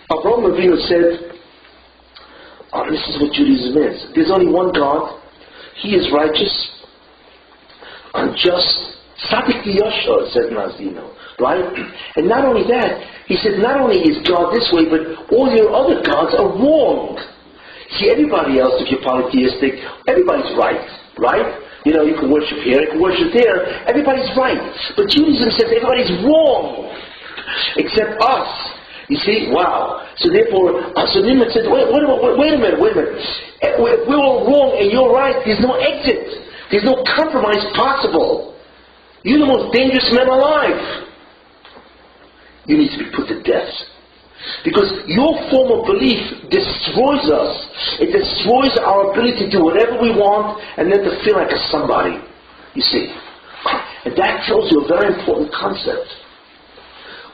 Avraham Avinu said, this is what Judaism is. There's only one God. He is righteous, unjust, Sadik Yashar, said Nazino. Right? And not only that, he said not only is God this way, but all your other gods are wrong. See, everybody else, if you're polytheistic, everybody's right. Right? You can worship here, you can worship there. Everybody's right. But Judaism says everybody's wrong. Except us. You see? Wow. So therefore, so Nimrod said, wait a minute. If we're all wrong and you're right, there's no exit. There's no compromise possible. You're the most dangerous man alive. You need to be put to death. Because your form of belief destroys us. It destroys our ability to do whatever we want and then to feel like a somebody. You see. And that tells you a very important concept.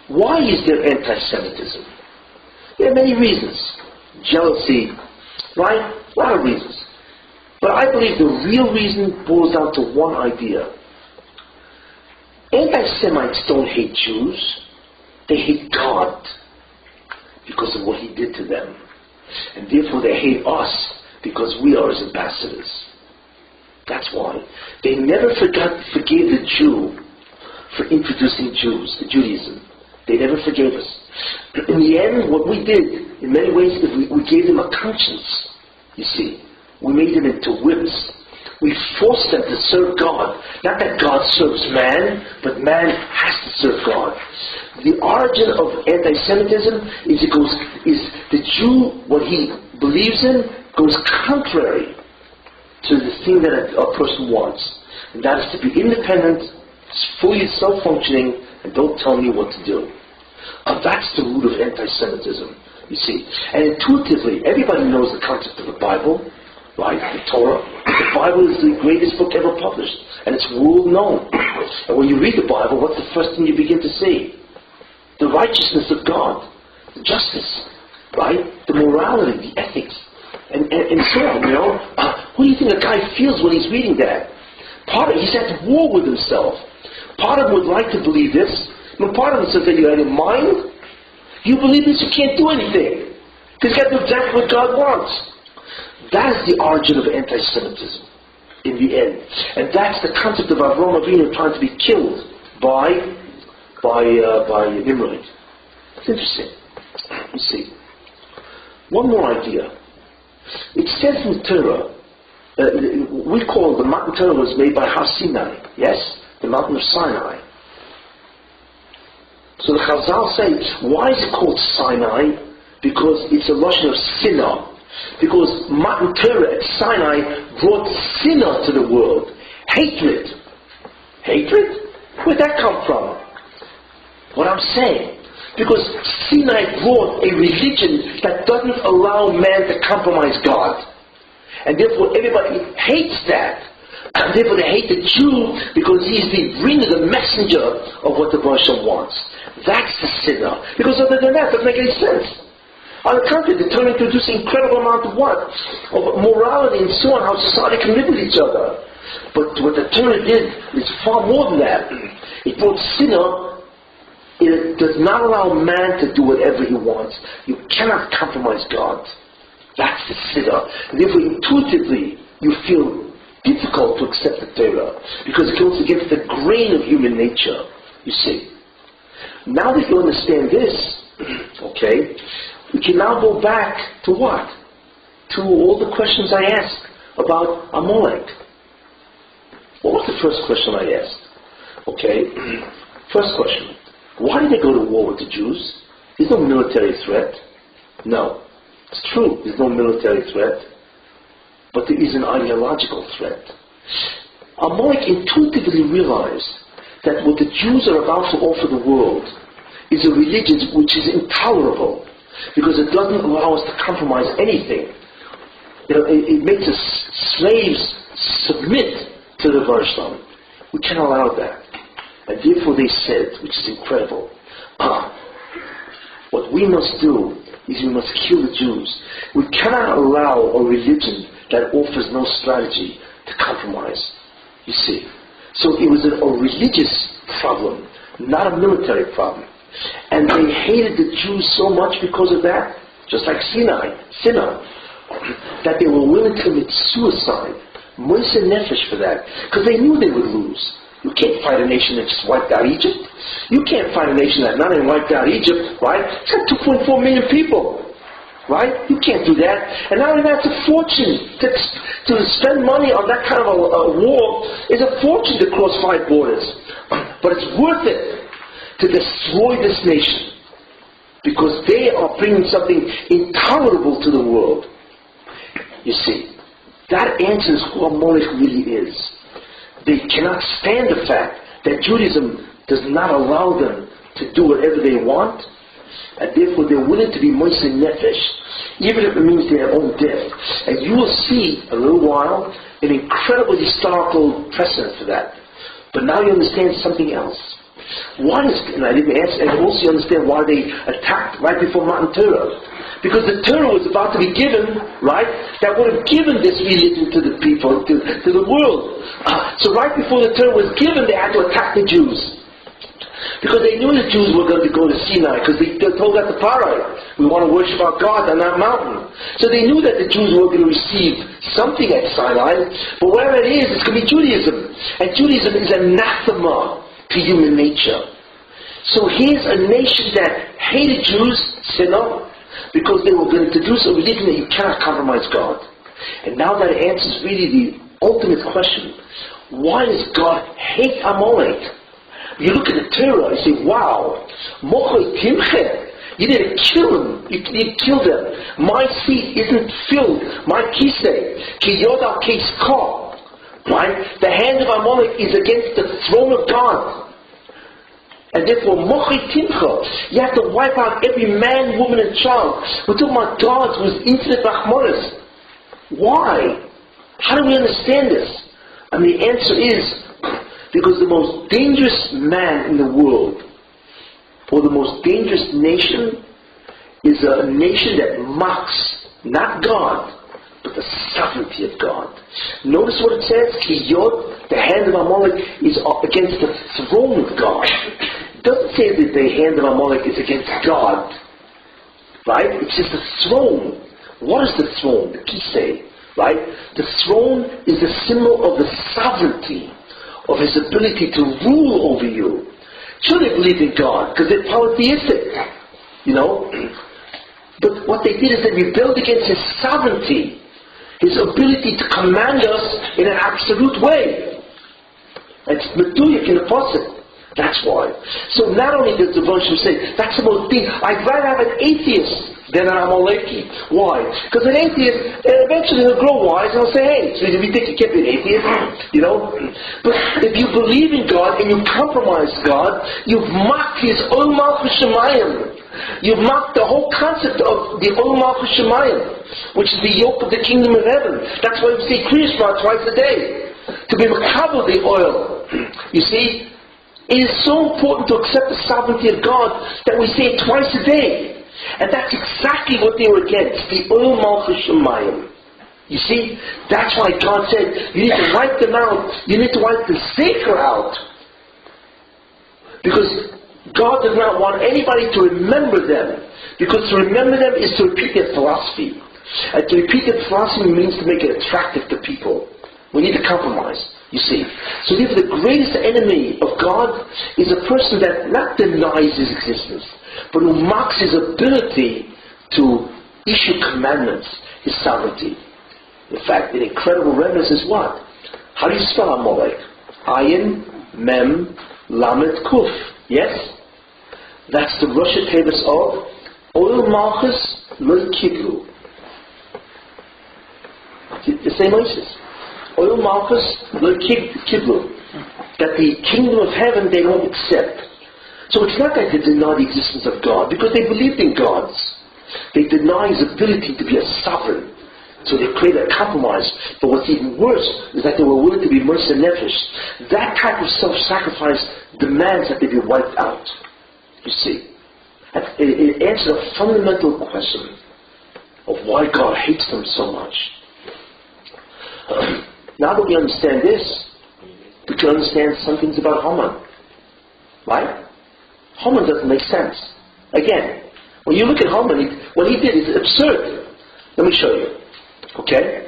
Why is there anti-Semitism? There are many reasons. Jealousy, right? A lot of reasons. But I believe the real reason boils down to one idea. Anti-Semites don't hate Jews. They hate God because of what He did to them. And therefore they hate us because we are His ambassadors. That's why. They never forgave the Jew for introducing Judaism. They never forgave us. In the end, what we did, in many ways, is we gave them a conscience. You see, we made them into whips. We forced them to serve God. Not that God serves man, but man has to serve God. The origin of anti-Semitism is the Jew, what he believes in, goes contrary to the thing that a person wants. And that is to be independent, fully self-functioning, and don't tell me what to do. That's the root of anti-Semitism, you see. And intuitively, everybody knows the concept of the Bible, right? The Torah. The Bible is the greatest book ever published, and it's world known. And when you read the Bible, what's the first thing you begin to see? The righteousness of God, the justice, right? The morality, the ethics, and so on, you know. What do you think a guy feels when he's reading that? He's at war with himself. Part of him would like to believe this, but part of him says that you have a mind. You believe this, you can't do anything. Because you got to do exactly what God wants. That is the origin of anti-Semitism, in the end. And that's the concept of Avraham Avinu trying to be killed by Nimrod. It's interesting. You see. One more idea. It says in the Torah, we call the mountain Torah was made by Har Sinai. Yes? The mountain of Sinai. So the Chazal say, why is it called Sinai? Because it's a lashon of sinah. Because Matan Torah at Sinai brought sinah to the world. Hatred. Hatred? Where'd that come from? What I'm saying. Because Sinai brought a religion that doesn't allow man to compromise God. And therefore everybody hates that. And therefore they hate the Jew because he's the bringer, the messenger of what the Baruch Shem wants. That's the sinner. Because other than that, it doesn't make any sense. On the contrary, they turn into this incredible amount of what? Of morality and so on, how society can live with each other. But what the Torah did is far more than that. It brought sinner. It does not allow man to do whatever he wants. You cannot compromise God. That's the sinner. And therefore, intuitively, you feel difficult to accept the Torah because it goes against the grain of human nature. You see. Now that you understand this, okay, we can now go back to what? To all the questions I asked about Amalek. What was the first question I asked? Okay, first question. Why did they go to war with the Jews? There's no military threat. No. It's true, there's no military threat. But there is an ideological threat. Amalek intuitively realized that what the Jews are about to offer the world is a religion which is intolerable because it doesn't allow us to compromise anything. You know, it makes us slaves submit to the Baruch Shem. We can't allow that. And therefore they said, which is incredible, what we must do is we must kill the Jews. We cannot allow a religion that offers no strategy to compromise. You see. So it was a religious problem, not a military problem. And they hated the Jews so much because of that, just like Sinai, that they were willing to commit suicide, moise nefesh for that, because they knew they would lose. You can't fight a nation that just wiped out Egypt. You can't fight a nation that not only wiped out Egypt, right? It's got 2.4 million people. Right? You can't do that. And not only that, it's a fortune. To spend money on that kind of a war is a fortune to cross 5 borders. But it's worth it to destroy this nation. Because they are bringing something intolerable to the world. You see, that answers who Amalek really is. They cannot stand the fact that Judaism does not allow them to do whatever they want. And therefore they're willing to be moise nefesh, even if it means their own death. And you will see, a little while, an incredible historical precedent for that. But now you understand something else. And I didn't answer, and also you understand why they attacked right before Matan Torah. Because the Torah was about to be given, right, that would have given this religion to the people, to the world. So right before the Torah was given, they had to attack the Jews. Because they knew the Jews were going to go to Sinai, because they told that to Pharaoh, we want to worship our God on that mountain. So they knew that the Jews were going to receive something at Sinai, but wherever it is, it's going to be Judaism. And Judaism is anathema to human nature. So here's a nation that hated Jews, sinner, because they were going to introduce a religion that you cannot compromise God. And now that answers really the ultimate question. Why does God hate Amalek? You look at the Torah, you say, wow, mochoy timche. You didn't kill him. You killed them. My seat isn't filled. My kisei. Ki yoda case ka. Right? The hand of Amalek is against the throne of God. And therefore, mochoy timche. You have to wipe out every man, woman, and child. We're talking about God who's infinite rachmanis. Why? How do we understand this? And the answer is, because the most dangerous man in the world, or the most dangerous nation, is a nation that mocks not God, but the sovereignty of God. Notice what it says, Ki Yod, the hand of Amalek is against the throne of God. It doesn't say that the hand of Amalek is against God, right? It's just a throne. What is the throne? The Kisei, right? The throne is the symbol of the sovereignty, of his ability to rule over you. Sure, they believe in God, because they're polytheistic, you know. But what they did is they rebelled against his sovereignty, his ability to command us in an absolute way. It's meduyak in the pasuk. That's why. So not only does the verse say, that's the most thing, I'd rather have an atheist than an Amaleki. Why? Because an atheist, eventually he'll grow wise and he'll say, hey, so you think you can't be an atheist? You know? But if you believe in God and you compromise God, you've mocked his Ol Malchus Shemayim. You've mocked the whole concept of the Ol Malchus Shemayim, which is the yoke of the kingdom of heaven. That's why we say Kriya Shema twice a day, to be makabel the oil. You see? It is so important to accept the sovereignty of God that we say it twice a day. And that's exactly what they were against, the Ol Malchus Shemayim. You see, that's why God said, you need to wipe them out. You need to wipe the Zecher out. Because God does not want anybody to remember them. Because to remember them is to repeat their philosophy. And to repeat their philosophy means to make it attractive to people. We need to compromise, you see. So therefore the greatest enemy of God is a person that not denies his existence, but who mocks his ability to issue commandments, his sovereignty. In fact, an incredible remnant is what? How do you spell Amalek? Ayin, Mem, Lamed, Kuf. Yes? That's the Rosh Tevis of Ol Malchus Lo Kiblu. The same Isis. Ol Malchus Lo Kiblu. That the kingdom of heaven they don't accept. So it's not that they deny the existence of God, because they believed in gods. They deny his ability to be a sovereign. So they created a compromise. But what's even worse is that they were willing to be mercy nefesh. That type of self-sacrifice demands that they be wiped out. You see. It answers a fundamental question of why God hates them so much. Now that we understand this, we can understand some things about Haman. Right? Haman doesn't make sense. Again, when you look at Haman, what he did is absurd. Let me show you. Okay?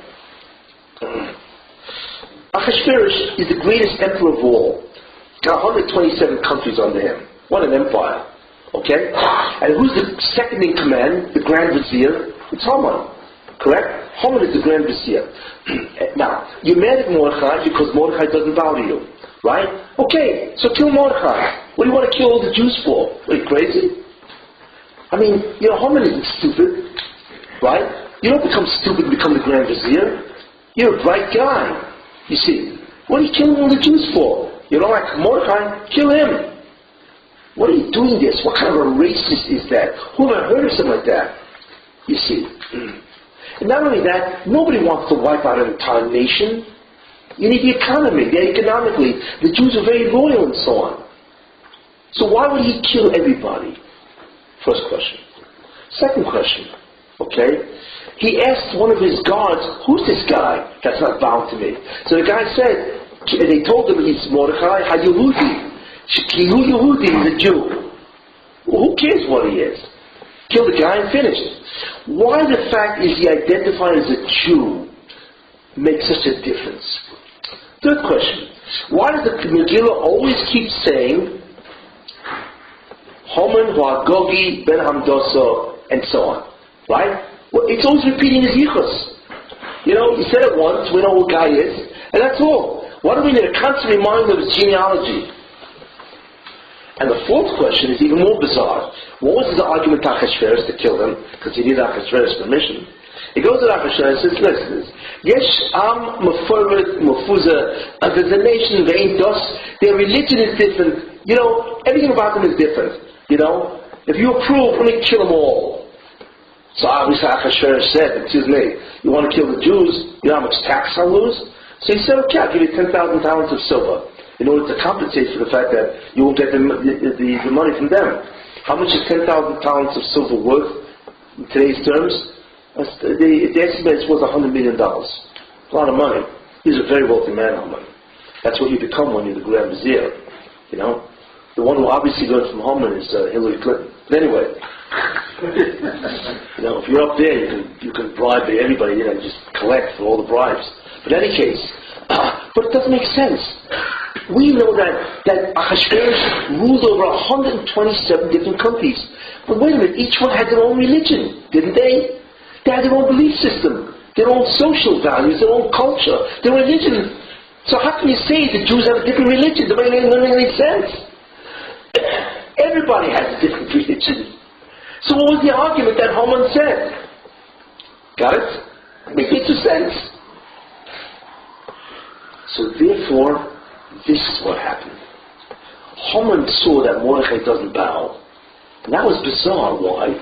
Ahasuerus is the greatest emperor of all. Got 127 countries under him. What an empire. Okay? And who's the second in command? The Grand Vizier? It's Haman. Correct? Haman is the Grand Vizier. Now, you're mad at Mordechai because Mordechai doesn't bow to you. Right? Okay, so kill Mordechai. What do you want to kill all the Jews for? Are you crazy? I mean, Haman isn't stupid. Right? You don't become stupid to become the Grand Vizier. You're a bright guy. You see. What are you killing all the Jews for? You don't like Mordechai? Kill him. What are you doing this? What kind of a racist is that? Who ever heard of something like that? You see. And not only that, nobody wants to wipe out an entire nation. You need the economy, economically. The Jews are very loyal and so on. So why would he kill everybody? First question. Second question, okay? He asked one of his guards, who's this guy that's not bound to me? So the guy said, and they told him he's Mordechai HaYehudi. Kihu Yehudi, he's a Jew. Well, who cares what he is? Kill the guy and finished. Why the fact is he identified as a Jew makes such a difference? Third question. Why does the Megillah always keep saying Homan Huagogi Ben Hamdoso and so on? Right? Well, it's always repeating his yichus. You know, he said it once, we know who the guy is, and that's all. Why do we need a constant reminder of his genealogy? And the fourth question is even more bizarre. What was his argument to Achashverosh to kill him? Because he needed Achashverosh's permission. He goes to Achashverosh and says, listen, Yesh Am Meforet Mefuza, there's a nation, they ain't dos, their religion is different. You know, everything about them is different. You know, if you approve, let me kill them all. So obviously Achashverosh said, excuse me, you want to kill the Jews, you know how much tax I'll lose? So he said, okay, I'll give you 10,000 talents of silver in order to compensate for the fact that you won't get the money from them. How much is 10,000 talents of silver worth in today's terms? The estimate is worth $100 million. It's a lot of money. He's a very wealthy man, Haman. That's what you become when you're the Grand Vizier. You know? The one who obviously learned from Haman is Hillary Clinton. But anyway, you know, if you're up there, you can bribe everybody, you know, just collect for all the bribes. But in any case, but it doesn't make sense. We know that Ahasuerus ruled over 127 different countries. But wait a minute, each one had their own religion, didn't they? They had their own belief system, their own social values, their own culture, their religion. So how can you say the Jews have a different religion? It doesn't make any sense. Everybody has a different religion. So what was the argument that Haman said? Got it? Makes no sense. So therefore, this is what happened. Haman saw that Mordechai doesn't bow. And that was bizarre. Why?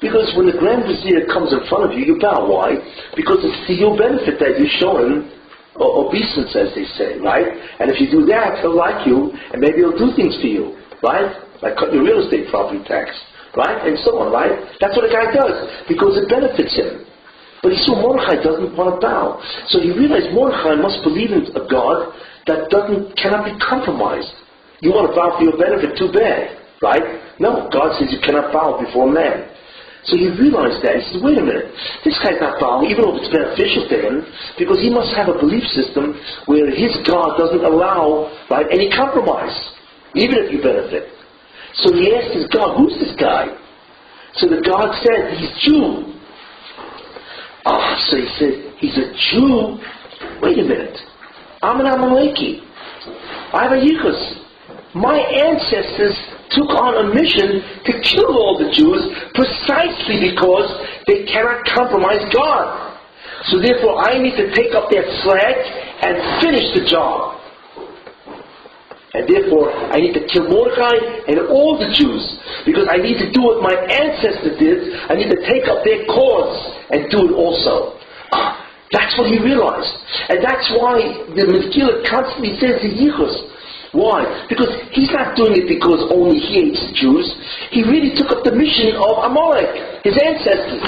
Because when the Grand Vizier comes in front of you, you bow. Why? Because it's to your benefit that you're showing obeisance, as they say, right? And if you do that, he'll like you, and maybe he'll do things for you, right? Like cut your real estate property tax, right? And so on, right? That's what a guy does, because it benefits him. But he saw Mordechai doesn't want to bow. So he realized Mordechai must believe in a God that cannot be compromised. You want to bow for your benefit, too bad, right? No, God says you cannot bow before man. So he realized that. He says, wait a minute, this guy's not bowing, even though it's beneficial to him, because he must have a belief system where his God doesn't allow, right, any compromise, even if you benefit. So he asked his God, who's this guy? So the God said, he's Jew. So he said, he's a Jew? Wait a minute. I'm an Amaleki. I have a yichus. My ancestors took on a mission to kill all the Jews precisely because they cannot compromise God. So therefore I need to take up their slack and finish the job. And therefore I need to kill Mordechai and all the Jews, because I need to do what my ancestors did. I need to take up their cause and do it also. That's what he realized. And that's why the Megillah constantly says the yichus. Why? Because he's not doing it because only he hates the Jews. He really took up the mission of Amalek, his ancestors.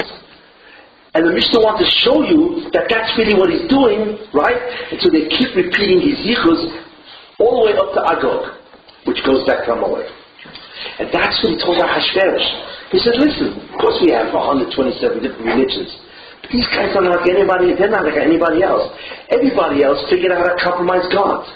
And the Mishnah wants to show you that that's really what he's doing, right? And so they keep repeating his yichus all the way up to Agog, which goes back to Amalek. And that's what he told Ahasuerus. He said, listen, of course we have 127 different religions. But these guys are not like anybody, they're not like anybody else. Everybody else figured out how to compromise God.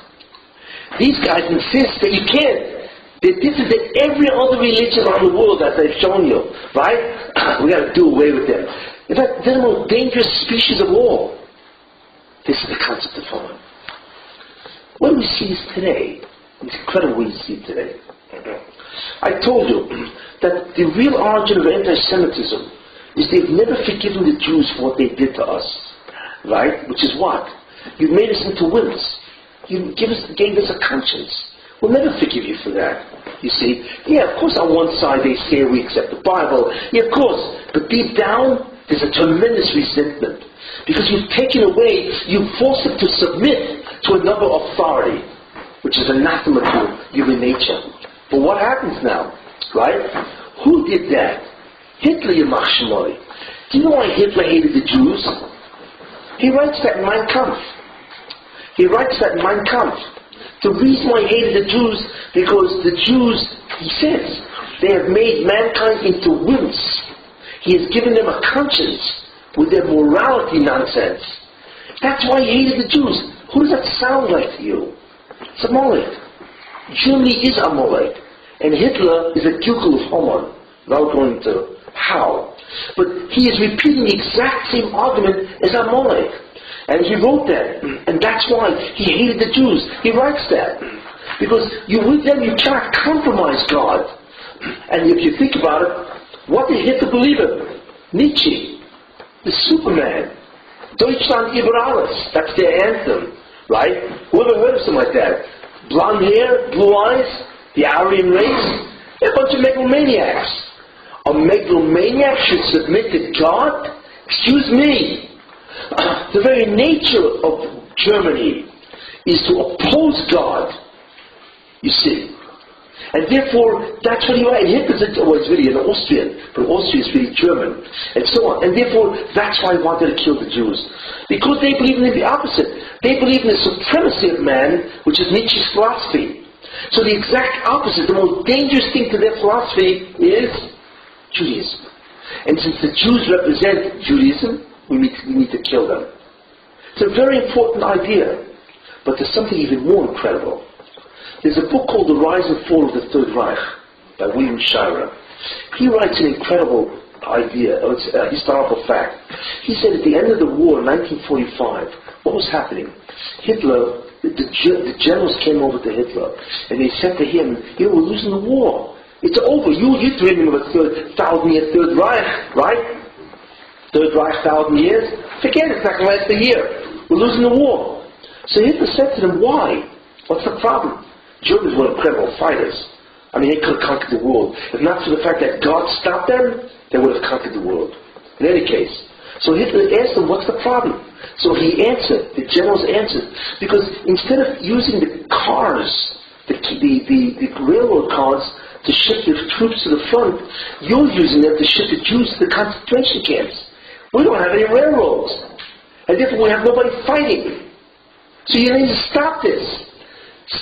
These guys insist that you can't. They're different than every other religion around the world, as I've shown you, right? We got to do away with them. In fact, they're the most dangerous species of all. This is the concept of Haman. What do we see this today? It's incredible what we see today. I told you that the real origin of anti-Semitism is they've never forgiven the Jews for what they did to us, right? Which is what? You've made us into wimps. You gave us a conscience. We'll never forgive you for that. You see? Yeah, of course on one side they say we accept the Bible. Yeah, of course. But deep down, there's a tremendous resentment. Because you've taken away, you've forced them to submit to another authority, which is anathema to human nature. But what happens now? Right? Who did that? Hitler, Yamach Shemoi. Do you know why Hitler hated the Jews? He writes that in Mein Kampf. He writes that in Mein Kampf. The reason why he hated the Jews, because the Jews, he says, they have made mankind into wimps. He has given them a conscience with their morality nonsense. That's why he hated the Jews. Who does that sound like to you? It's Amalek. Germany is Amalek. And Hitler is a Gilgal of Haman. Without going into how. But he is repeating the exact same argument as Amalek. And he wrote that. And that's why he hated the Jews. He writes that. Because with them you cannot compromise God. And if you think about it, what did Hitler believe in? Nietzsche. The Superman. Deutschland über alles. That's their anthem. Right? Who ever heard of something like that? Blonde hair, blue eyes, the Aryan race. They're a bunch of megalomaniacs. A megalomaniac should submit to God? Excuse me. The very nature of Germany is to oppose God. You see. And therefore, that's what he writes. Hitler's really an Austrian, but Austria is really German, and so on. And therefore, that's why he wanted to kill the Jews. Because they believe in the opposite. They believe in the supremacy of man, which is Nietzsche's philosophy. So the exact opposite, the most dangerous thing to their philosophy is Judaism. And since the Jews represent Judaism, we need to kill them. It's a very important idea, but there's something even more incredible. There's a book called The Rise and Fall of the Third Reich by William Shirer. He writes an incredible idea, it's a historical fact. He said at the end of the war in 1945, what was happening? Hitler, the generals came over to Hitler, and they said to him, we're losing the war. It's over. You're dreaming of a 1,000-year Third Reich, right? Third Reich, 1,000 years? Forget it, it's not going to last a year. We're losing the war. So Hitler said to them, why? What's the problem? Germans were incredible fighters. I mean, they could have conquered the world. If not for the fact that God stopped them, they would have conquered the world. In any case. So Hitler asked them, what's the problem? So he answered, the generals answered, because instead of using the cars, the railroad cars, to ship the troops to the front, you're using them to ship the Jews to the concentration camps. We don't have any railroads. And therefore we have nobody fighting. So you need to stop this.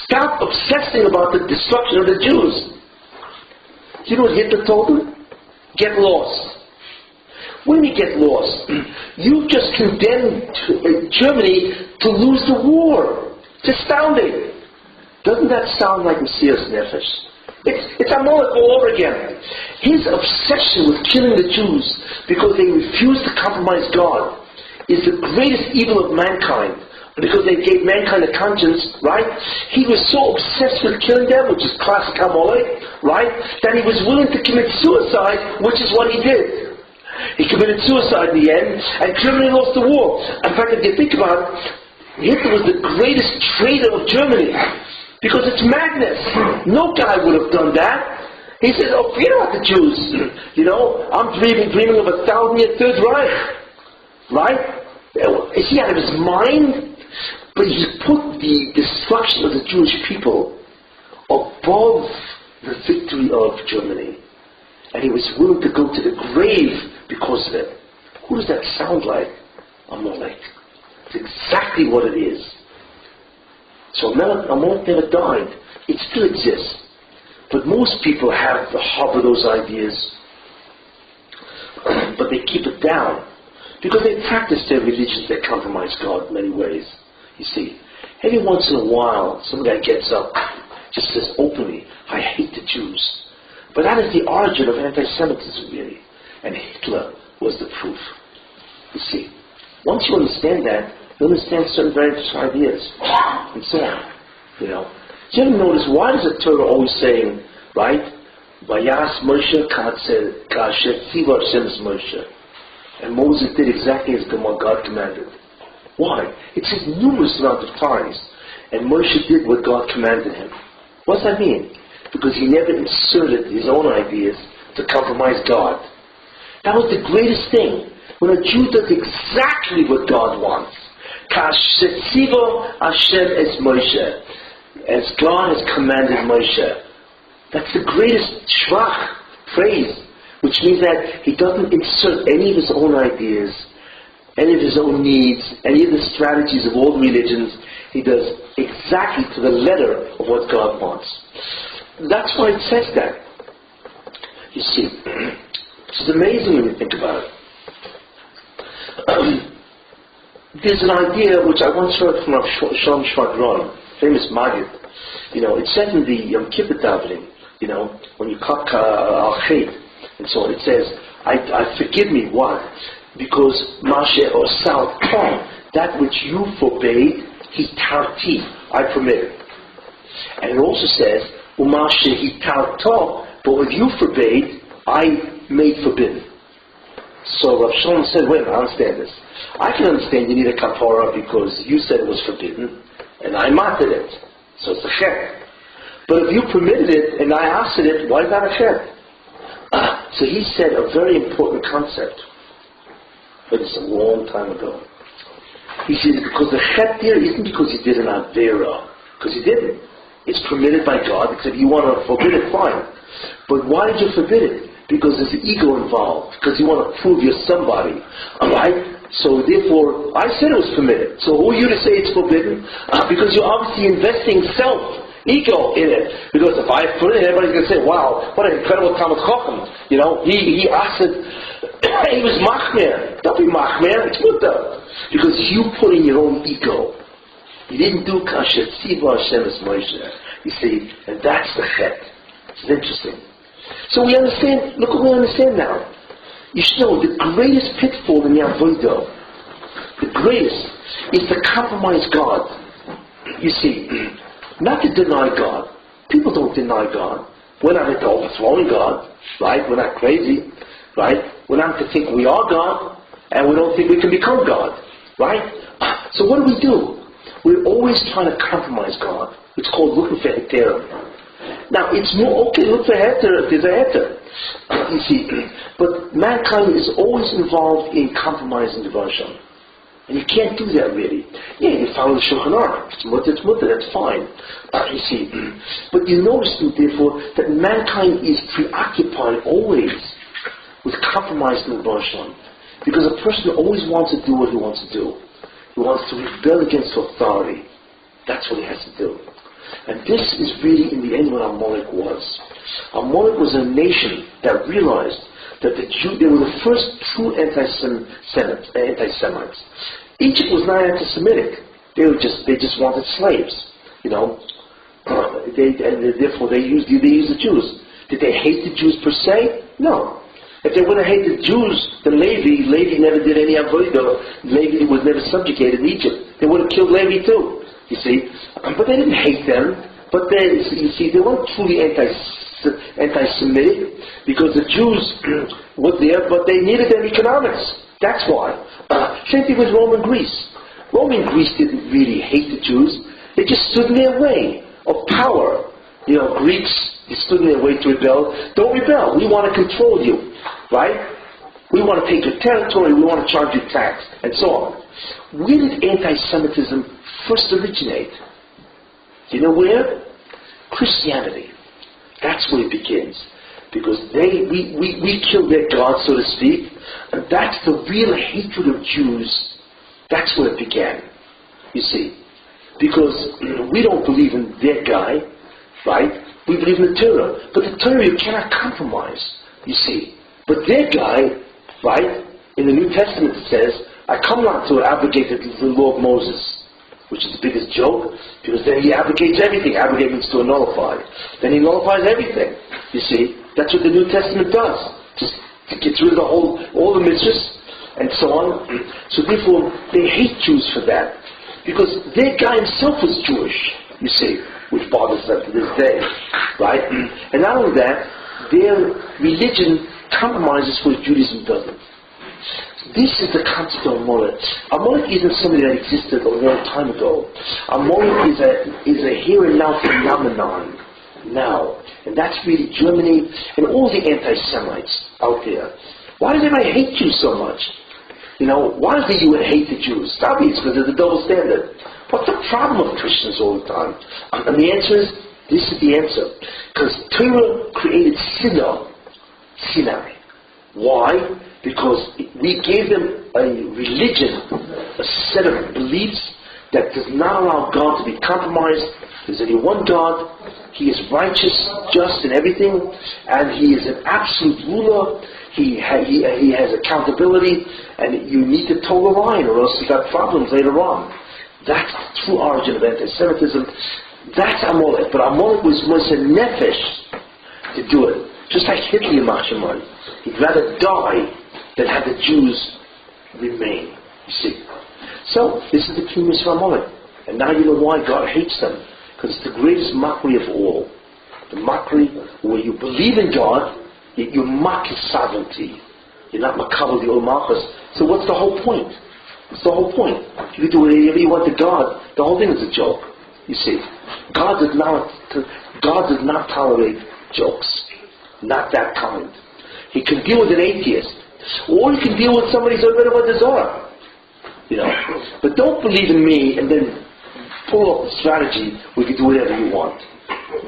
Stop obsessing about the destruction of the Jews. Do you know what Hitler told them? Get lost. When you get lost, you just condemned Germany to lose the war. It's astounding. Doesn't that sound like Messiah's Nefesh? It's Amalek all over again. His obsession with killing the Jews because they refused to compromise God is the greatest evil of mankind. Because they gave mankind a conscience, right? He was so obsessed with killing them, which is classic Amalek, right? That he was willing to commit suicide, which is what he did. He committed suicide in the end, and Germany lost the war. In fact, if you think about it, Hitler was the greatest traitor of Germany. Because it's madness. No guy would have done that. He says, oh, forget about the Jews. I'm dreaming of a 1,000-year Third Reich. Right? Is he out of his mind? But he put the destruction of the Jewish people above the victory of Germany. And he was willing to go to the grave because of it. Who does that sound like? Amalek. It's exactly what it is. So Amalek never died. It still exists. But most people harbor those ideas. But they keep it down. Because they practice their religions that compromise God in many ways. You see, every once in a while, some guy gets up, just says openly, I hate the Jews. But that is the origin of anti-Semitism, really. And Hitler was the proof. You see, once you understand that, you understand certain very different ideas, and so on. Do you ever notice, why does the Torah always saying, right, Vayas Moshe Kasher Tziva Hashem's Moshe. And Moses did exactly as God commanded. Why? It says numerous amounts of times. And Moshe did what God commanded him. What does that mean? Because he never inserted his own ideas to compromise God. That was the greatest thing. When a Jew does exactly what God wants. Kashetzivo Hashem es Moshe. As God has commanded Moshe. That's the greatest shvach, praise, which means that he doesn't insert any of his own ideas, any of his own needs, any of the strategies of all the religions. He does exactly to the letter of what God wants. That's why it says that. You see, it's amazing when you think about it. There's an idea which I once heard from Shalom Shvadron, famous Maggid. It says in the Yom Kippur davening, when you cut al-chet and so on, it says, I forgive me. Why? Because Mashe or Sal Tom, that which you forbade, he tarti, I permitted. And it also says, Umashe he tarto, but what you forbade, I made forbidden. So Rav Shalom said, wait a minute, I understand this. I can understand you need a kapara because you said it was forbidden, and I mated it. So it's a chet. But if you permitted it, and I asked it, why is that a chet? So he said a very important concept. But it's a long time ago. He says, because the chet there isn't because you did an avera. Because you didn't. It's permitted by God, except you want to forbid it, fine. But why did you forbid it? Because there's an ego involved. Because you want to prove you're somebody. Alright? So therefore, I said it was permitted. So who are you to say it's forbidden? Because you're obviously investing ego in it. Because if I put it in, everybody's going to say, wow, what an incredible Talmud Chacham. He asked it, he was machmer. Don't be machmer, it's mutter. Because you put in your own ego. You didn't do kasher tziva Hashem es Moshe. You see, and that's the chet. It's interesting. So we understand, look what we understand now. You should know the greatest pitfall in the avodah, the greatest, is to compromise God. You see, not to deny God. People don't deny God. We're not into overthrowing God, right? We're not crazy, right? We're not to think we are God, and we don't think we can become God, right? So what do? We're always trying to compromise God. It's called looking for heter. Now, it's more okay, look for heter if there's a heter. You see, but mankind is always involved in compromising devotion. And you can't do that really. Yeah, you follow the Shulchan Aruch. It's mutter, that's fine. You see, but you notice, therefore, that mankind is preoccupied always with compromising devotion. Because a person always wants to do what he wants to do. He wants to rebel against authority. That's what he has to do. And this is really, in the end, what Amalek was. Amalek was a nation that realized that they were the first true anti-Semites. Egypt was not anti-Semitic. They just wanted slaves. Therefore they used the Jews. Did they hate the Jews per se? No. If they would have hated the Jews, then Levi never did any avodah. Levi was never subjugated in Egypt. They would have killed Levi too, you see. But they didn't hate them. But they weren't truly anti-Semitic because the Jews were there, but they needed their economics. That's why. Same thing with Roman Greece. Roman Greece didn't really hate the Jews. They just stood in their way of power. Greeks, they stood in their way to rebel. Don't rebel. We want to control you. Right? We want to take your territory, we want to charge you tax, and so on. Where did anti-Semitism first originate? Do you know where? Christianity. That's where it begins. Because we killed their God, so to speak, and that's the real hatred of Jews. That's where it began. You see. Because we don't believe in their guy, right? We believe in the Torah. But the Torah you cannot compromise, you see. But their guy, right, in the New Testament it says, I come not to abrogate the law of Moses, which is the biggest joke, because then he abrogates everything. Abrogate means to nullify. Then he nullifies everything. You see, that's what the New Testament does. Just to get rid of all the mitzvahs, and so on. So therefore, they hate Jews for that. Because their guy himself was Jewish, you see, which bothers them to this day, right? And not only that, their religion compromises what Judaism doesn't. This is the concept of Amalek. Amalek isn't something that existed a long time ago. Amalek is a here and now phenomenon now. And that's really Germany and all the anti-Semites out there. Why does everybody hate Jews so much? Why does the UN hate the Jews? It's because there's a double standard. What's the problem of Christians all the time? And the answer is, This is the answer. Because Torah created Sinai. Why? Because we gave them a religion, a set of beliefs that does not allow God to be compromised. There's only one God. He is righteous, just in everything, and He is an absolute ruler. He has accountability, and you need to toe the line, or else you got problems later on. That's the true origin of anti-Semitism. That's Amalek. But Amalek was a nefesh to do it. Just like Hitler Machemai. He'd rather die than have the Jews remain. You see. So, this is the premise of Amalek. And now you know why God hates them. Because it's the greatest mockery of all. The mockery where you believe in God, yet you mock His sovereignty. You're not makabel the old malchus. So what's the whole point? What's the whole point? If you do whatever you want to God, the whole thing is a joke. You see. God does not tolerate jokes. Not that kind. He can deal with an atheist. Or he can deal with somebody who's already with the Zohar. You know. But don't believe in me and then pull up a strategy where you can do whatever you want.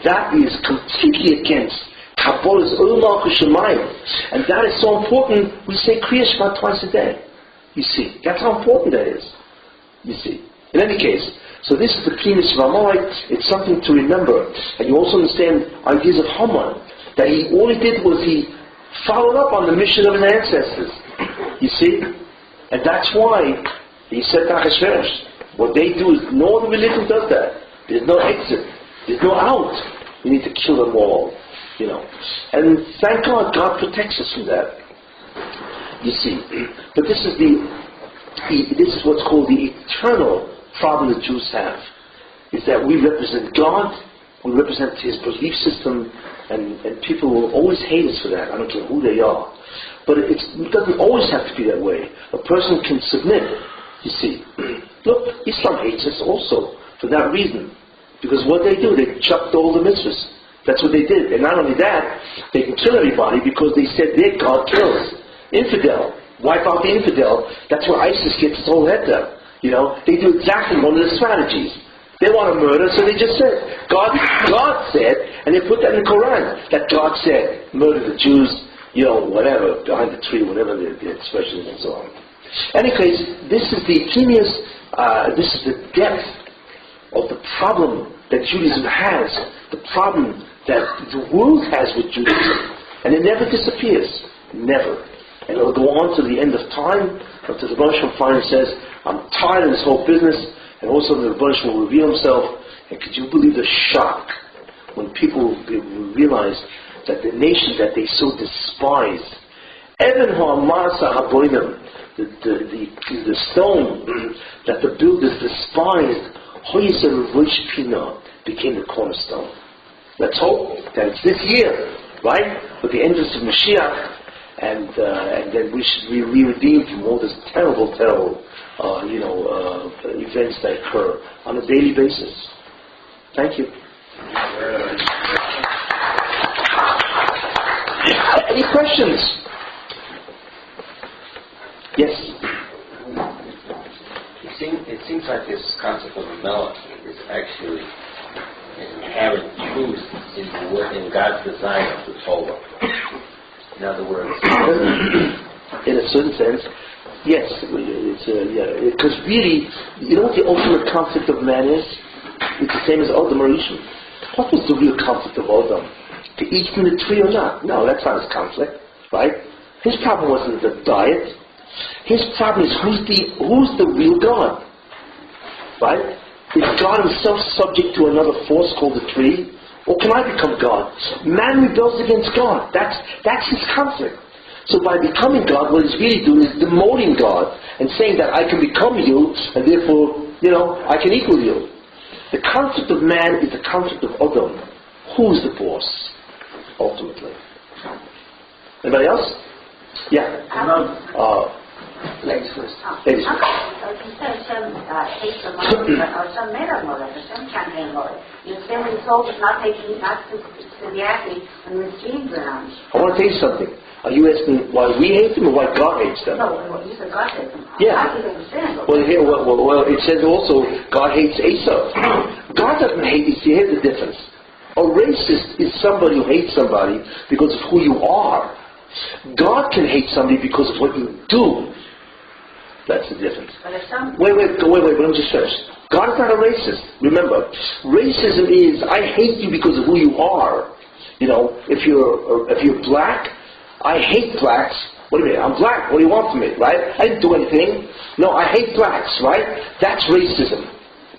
That is completely against Kabbalah's Ulma Kushamayim. And that is so important, we say Kriya Shema twice a day. You see. That's how important that is. You see. In any case, so this is the premise of Amalek. It's something to remember. And you also understand ideas of Haman. That all he did was he followed up on the mission of his ancestors. You see? And that's why he said to Achashverosh, what they do is, no other religion does that. There's no exit. There's no out. You need to kill them all. You know. And thank God, God protects us from that. You see. But this is what's called the eternal problem the Jews have. Is that we represent God, we represent His belief system, and people will always hate us for that. I don't care who they are. But it doesn't always have to be that way. A person can submit, you see. Look, Islam hates us also for that reason. Because what they do, they chucked all the mitzvahs. That's what they did. And not only that, they can kill everybody because they said their God kills. Infidel. Wipe out the infidel. That's where ISIS gets its whole head down. You know, they do exactly one of the strategies. They want to murder, so they just said, God said, and they put that in the Quran, that God said, murder the Jews, you know, whatever, behind the tree, whatever the expression and so on. In any case, this is the genius, this is the depth of the problem that Judaism has, the problem that the world has with Judaism, and it never disappears, never. And it'll go on to the end of time, until the Rebbe finally says, I'm tired of this whole business. And also the Rebbe will reveal himself. And could you believe the shock when people will realize that the nation that they so despise, Even ha'amasa haboinim, the stone that the builders despised, hoyser rosh pina, became the cornerstone. Let's hope that it's this year, right? With the entrance of Mashiach, and then we should be redeemed from all this terrible events that occur on a daily basis. Thank you. Any questions? Yes. It seems like this concept of Amalek is actually an inherent truth in God's design of the Torah. In other words, in a certain sense, yes. Because really, you know what the ultimate conflict of man is? It's the same as Adam or Rishon. What was the real conflict of Adam? To eat from the tree or not? No, that's not his conflict, right? His problem wasn't the diet. His problem is who's the real God, right? Is God himself subject to another force called the tree? Or can I become God? Man rebels against God. That's his conflict. So by becoming God, what he's really doing is demoting God and saying that I can become you, and therefore, I can equal you. The concept of man is the concept of Adam. Who's the boss, ultimately? Anybody else? Yeah. Ladies first. Ladies first. You said Hashem hates the Molech, or Hashem made a Molech. Hashem can't hate Molech. You say when he told us not to the athlete when his genes around. I want to tell you something. Are you asking why we hate them or why God hates them? No, you said God hates them. Yeah. I can understand. Well, it says also God hates Esau. God doesn't hate you. See, here's the difference. A racist is somebody who hates somebody because of who you are. God can hate somebody because of what you do. That's the difference. Wait, let me just finish. God is not a racist. Remember, racism is, I hate you because of who you are. You know, if you're black, I hate blacks. What do you mean? I'm black. What do you want from me, right? I didn't do anything. No, I hate blacks, right? That's racism.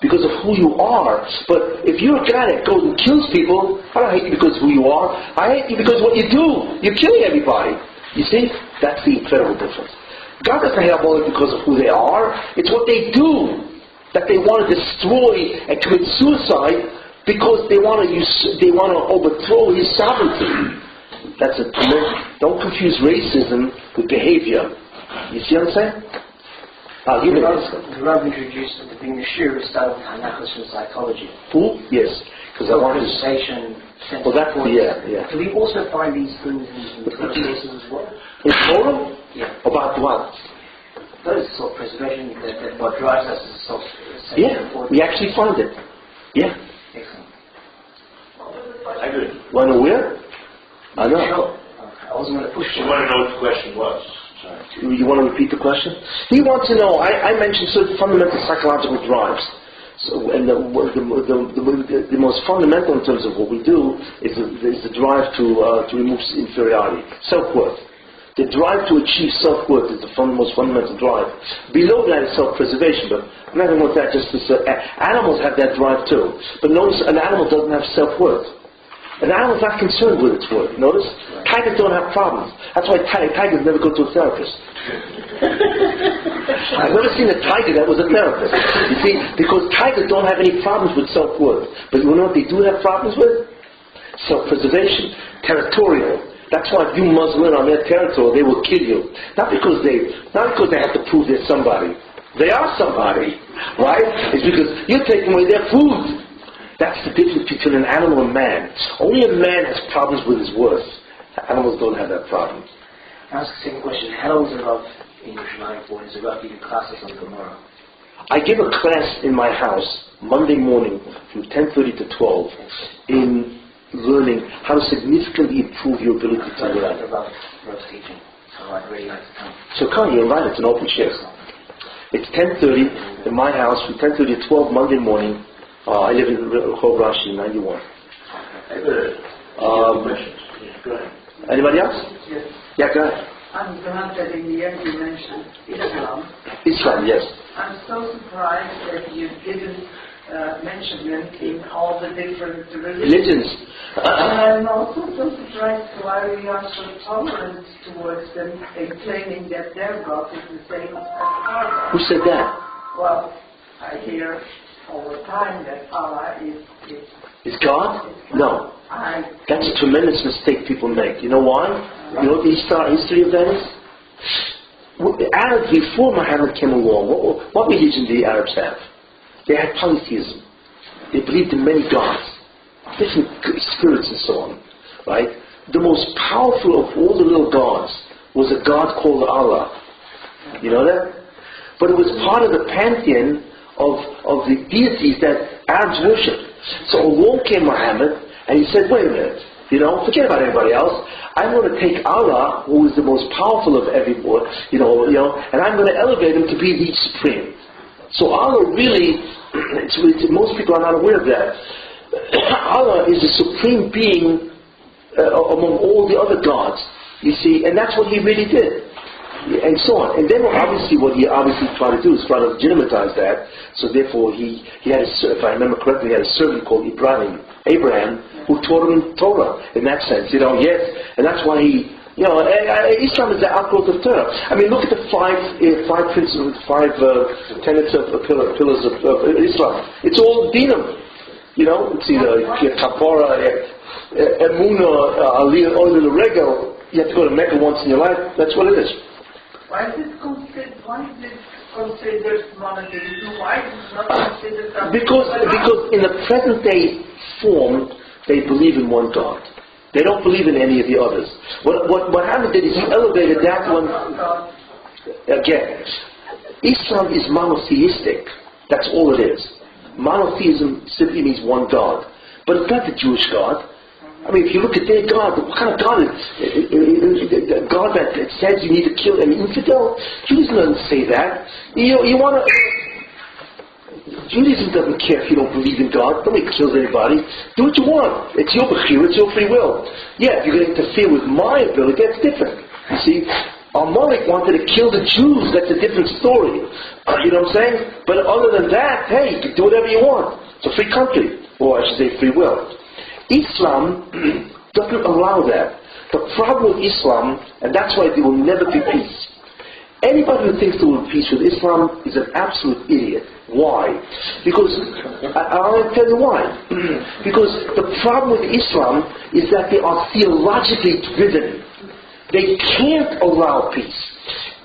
Because of who you are. But if you're a guy that goes and kills people, I don't hate you because of who you are. I hate you because of what you do. You're killing everybody. You see? That's the incredible difference. God doesn't hate Amalek because of who they are. It's what they do that they want to destroy and commit suicide because they want to overthrow his sovereignty. That's a don't confuse racism with behavior. You see what I'm saying? The Rabbi introduced at the beginning of the Shir started with Hanachos and psychology. Who? Yes, because I want to. Well, that yeah. Do we also find these things in the Torah cases as well? In Torah? Yeah. About what? Those self-preservation, that what drives us is self-preservation. Yeah, we actually find it. Yeah. Excellent. I agree. Want to know where? I know. Sure. I wasn't going to push You want to know what the question was? You want to repeat the question? He wants to know, I mentioned certain fundamental psychological drives. So, and the most fundamental in terms of what we do is the drive to remove inferiority, self-worth. The drive to achieve self-worth is the most fundamental drive. Below that is self-preservation, but I'm not going to go with that just to say, animals have that drive too. But notice, an animal doesn't have self-worth. An animal's not concerned with its worth. Notice? Tigers don't have problems. That's why tigers never go to a therapist. I've never seen a tiger that was a therapist. You see? Because tigers don't have any problems with self-worth. But you know what they do have problems with? Self-preservation. Territorial. That's why if you muzzle in on their territory, they will kill you. Not because they have to prove they're somebody. They are somebody. Right? It's because you're taking away their food. That's the difference between an animal and man. Only a man has problems with his worth. Animals don't have that problem. I'll ask the same question. How is the Rav in Yerushalayim for? Is the Rav giving classes on Gemara? I give a class in my house Monday morning from 10:30 to 12 in learning how to significantly improve your ability to learn. Rav's teaching. So I'd really like to come. So come, you're right, it's an open chair. It's 10:30 in my house from 10:30 to 12 Monday morning. I live in Rehov Rashi, 91. Go ahead. Anybody else? Yes. Yeah, go ahead. I'm glad that in the end you mentioned Islam. Islam, yes. I'm so surprised that you didn't mention them in all the different religions. And I'm also so surprised why we are so tolerant towards them and claiming that their God is the same as our God. Who said that? Well, I hear all the time that Allah Is God? No. That's a tremendous mistake people make. You know why? You know what the history of that is? Arabs, before Muhammad came along, what religion did the Arabs have? They had polytheism. They believed in many gods, different spirits and so on. Right? The most powerful of all the little gods was a god called Allah. You know that? But it was part of the pantheon of the deities that Arabs worshipped. So along came Muhammad, and he said, wait a minute, forget about everybody else. I'm going to take Allah, who is the most powerful of everyone, and I'm going to elevate him to be the supreme. So Allah really, most people are not aware of that. Allah is the supreme being among all the other gods, you see, and that's what he really did. And so on. And then obviously what he tried to do is try to legitimatize that. So therefore he had, if I remember correctly, he had a servant called Abraham, who taught him Torah in that sense, yes. And that's why Islam is the outgrowth of Torah. I mean, look at the five principles, tenets of pillars of Islam. It's all dinam. It's either kapara, emunah, aliyah, or the regel. You have to go to Mecca once in your life. That's what it is. Why is it considered monotheism? Why is it not considered something? Because in the present day form, they believe in one God. They don't believe in any of the others. What Muhammad did is he elevated that one. Again, Islam is monotheistic. That's all it is. Monotheism simply means one God. but it's not the Jewish God. I mean, if you look at their God, what kind of God is a God that says you need to kill an infidel? Judaism doesn't say that. You want to... Judaism doesn't care if you don't believe in God. Nobody kills anybody. Do what you want. It's your bechira, it's your free will. Yeah, if you're going to interfere with my ability, that's different. You see, Amalek wanted to kill the Jews. That's a different story. You know what I'm saying? But other than that, hey, you can do whatever you want. It's a free country. Or I should say free will. Islam doesn't allow that. The problem with Islam, and that's why there will never be peace. Anybody who thinks there will be peace with Islam is an absolute idiot. Why? Because, I'll tell you why. Because the problem with Islam is that they are theologically driven. They can't allow peace.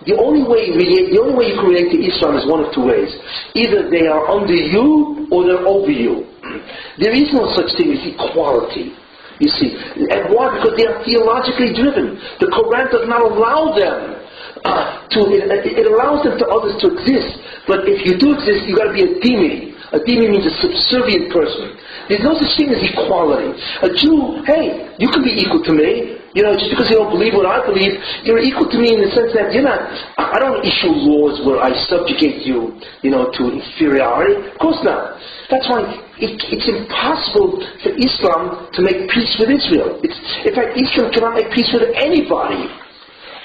The only way you can relate to Islam is one of two ways. Either they are under you or they're over you. There is no such thing as equality, you see. And why? Because they are theologically driven. The Quran does not allow them it allows them to others to exist. But if you do exist, you've got to be a dhimmi. A dhimmi means a subservient person. There's no such thing as equality. A Jew, hey, you can be equal to me. Just because you don't believe what I believe, you're equal to me in the sense that you're not. I don't issue laws where I subjugate you, to inferiority. Of course not. That's why it's impossible for Islam to make peace with Israel. In fact, Islam cannot make peace with anybody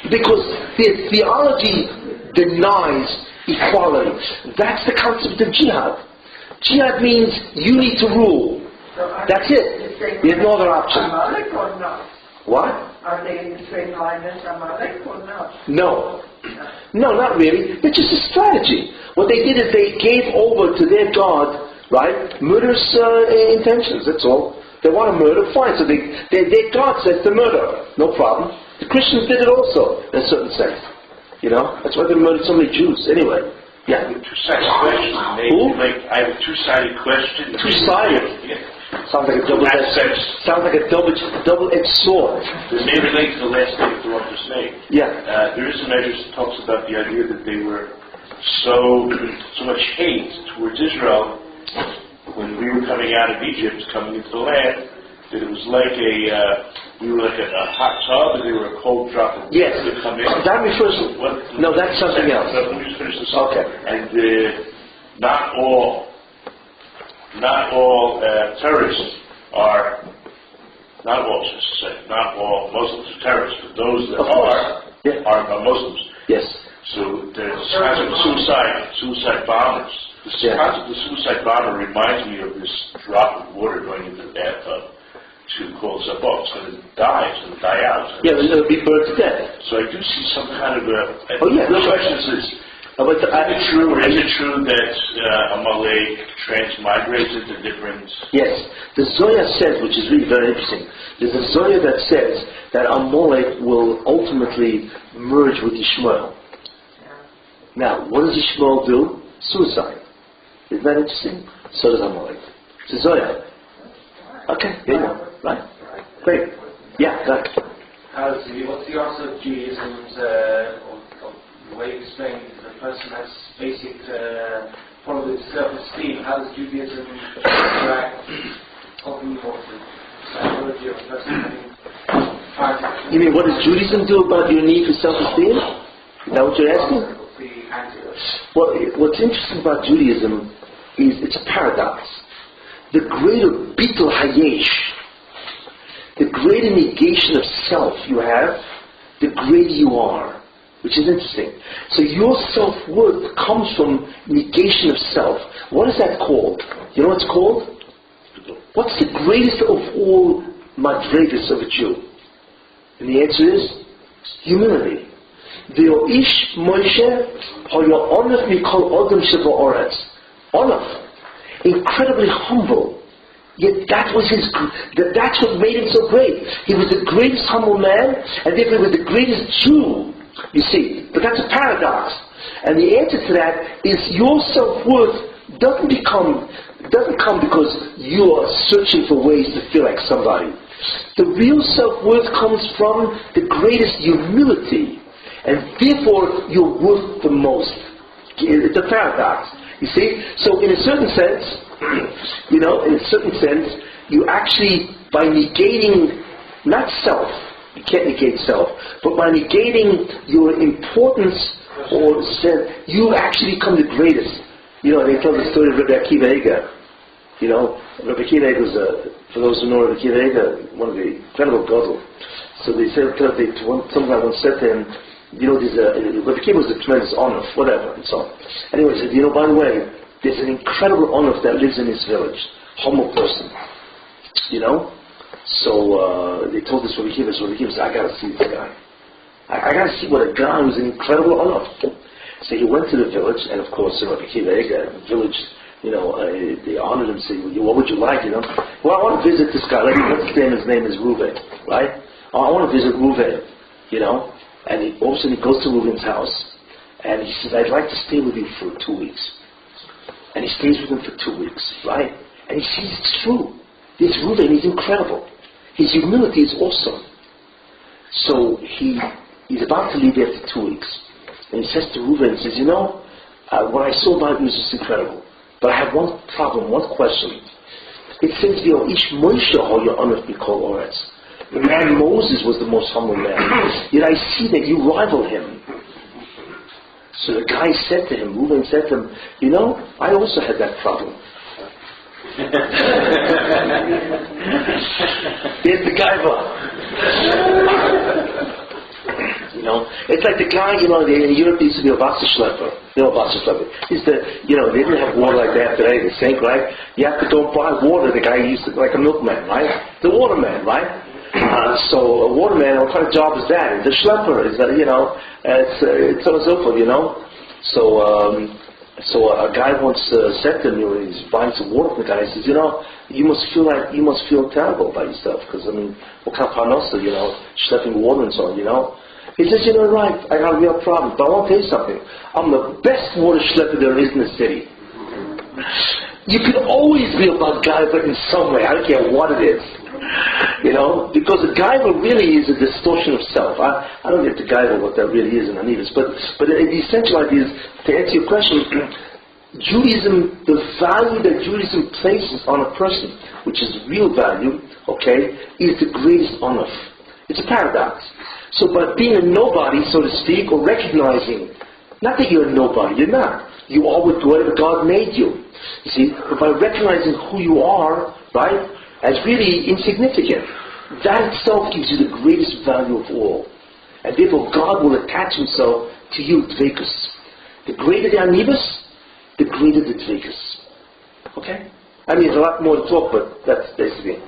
because their theology denies equality. That's the concept of jihad. Jihad means you need to rule. That's it. There's no other option. Amalek or not? What? Are they in the same line as Amalek or not? No. No, not really. It's just a strategy. What they did is they gave over to their God, right, murderous intentions, that's all. They want to murder, fine. So their God says to murder. No problem. The Christians did it also, in a certain sense. That's why they murdered so many Jews. Anyway. Yeah. I have a two-sided question. I have a two-sided question. Two-sided? Yeah. Sounds like a double-edged sword. This may relate to the last statement the author just made. Yeah. There is a measure that talks about the idea that they were so much hate towards Israel when we were coming out of Egypt, coming into the land, that it was like we were like a hot tub and they were a cold drop of water to come in. That refers to... No, that's something else. Let me just finish this. Okay. And not all terrorists are, not all Muslims are terrorists, but those that are Muslims. Yes. So there's kind of suicide bombers. The concept of suicide bomber reminds me of this drop of water going into the bathtub to call itself off. It's going to die. It's going to die out. It'll be burned to death. So I do see some kind of a... The question is is it true that Amalek transmigrates into different... Yes. The Zohar says, which is really very interesting, there's a Zohar that says that Amalek will ultimately merge with Ishmael. Now, what does Ishmael do? Suicide. Isn't that interesting? So does Amalek. It's a Zohar. Okay, there you go. Right? Great. Yeah, that. What's the answer of Judaism's, or the way you explain it, the person has basic probably self-esteem. How does Judaism interact openly with the psychology of a person? You mean what does Judaism do about your need for self-esteem? Is that what you're asking? Well, what's interesting about Judaism is it's a paradox. The greater bitul hayesh, the greater negation of self you have, the greater you are, which is interesting. So your self-worth comes from negation of self. What is that called? You know what it's called? What's the greatest of all madregas of a Jew? And the answer is humility. Ve'oish Moshe hoyo onaf mikol odom sheba oretz. Onaf. Incredibly humble. Yet that's what made him so great. He was the greatest humble man, and therefore he was the greatest Jew. You see, but that's a paradox. And the answer to that is your self-worth doesn't come because you are searching for ways to feel like somebody. The real self-worth comes from the greatest humility, and therefore you're worth the most. It's a paradox. You see? So in a certain sense, you actually, by negating, not self, you can't negate self, but by negating your importance or self, you actually become the greatest. They tell the story of Rabbi Akiva Eiger. Rabbi Akiva Eiger was, for those who know Rabbi Akiva Eiger, one of the incredible gadol. So they said, some guy once said to him, Rabbi Akiva was a tremendous honor, whatever, and so on. Anyway, he said, by the way, there's an incredible honor that lives in his village, humble person. So they told this Rabbi Akiva said, I got to see this guy. I got to see what a guy who's an incredible honor. So he went to the village, and of course, Rabbi Akiva Eiger, the village, they honored him, said, what would you like, Well, I want to visit this guy. Let's say his name is Reuven, right? I want to visit Reuven, And all of a sudden he goes to Reuven's house, and he says, I'd like to stay with you for 2 weeks. And he stays with him for 2 weeks, right? And he sees it's true. This Reuven, he's incredible. His humility is awesome. So he's about to leave after 2 weeks. And he says to Reuven, he says, what I saw about you is just incredible. But I have one problem, one question. It says, Ish Moshe ho ya'anaf mikol oretz. The man Moses was the most humble man. Yet I see that you rival him. So the guy said to him, Reuven said to him, I also had that problem. There's the guy. It's like the guy, in Europe used to be a Wasserschlepper. Wasserschlepper. They didn't have water like that today, the sink, right? You have to go buy water. The guy used to, like a milkman, right? The waterman, right? So a waterman, what kind of job is that? The schlepper is that, it's so and so forth, So a guy once said to me when he's buying some water from the guy, he says, you must feel terrible about yourself, because what kind of parnosa, schlepping water and so on, He says, right, I got a real problem, but I want to tell you something. I'm the best water schlepper there is in the city. You can always be a MacGyver in some way. I don't care what it is. Because a Guyver really is a distortion of self. I don't get to Guyver what that really is in Anivas, but the essential idea is, to answer your question, Judaism, the value that Judaism places on a person, which is real value, is the greatest honor. It's a paradox. So by being a nobody, so to speak, or recognizing, not that you're a nobody, you're not. You are with whatever God made you. You see, but by recognizing who you are, right, as really insignificant, that itself gives you the greatest value of all. And therefore God will attach himself to you, Dvekus. The greater the Anivas, the greater the Dvekus. Okay? I mean, there's a lot more to talk, but that's basically it.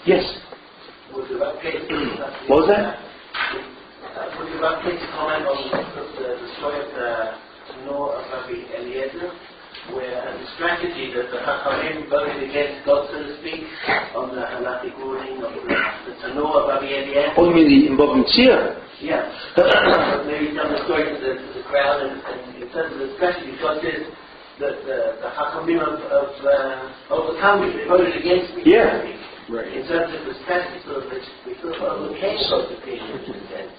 Yes? Would the right place what was that? Would the right place comment on the story of the Noah of Rabbi Eliezer, where the strategy that the Chachamim voted against God, so to speak, on the halachic ruling of the Tanur of Rabbi Eliezer? Oh, you mean the involving Tzir? Yeah. Maybe tell the story to the crowd, and in terms of the strategy, God says that the Chachamim of overcome me, they voted against me. Yeah. Right. In terms of the strategy, so that we sort of overcame those opinions in a sense.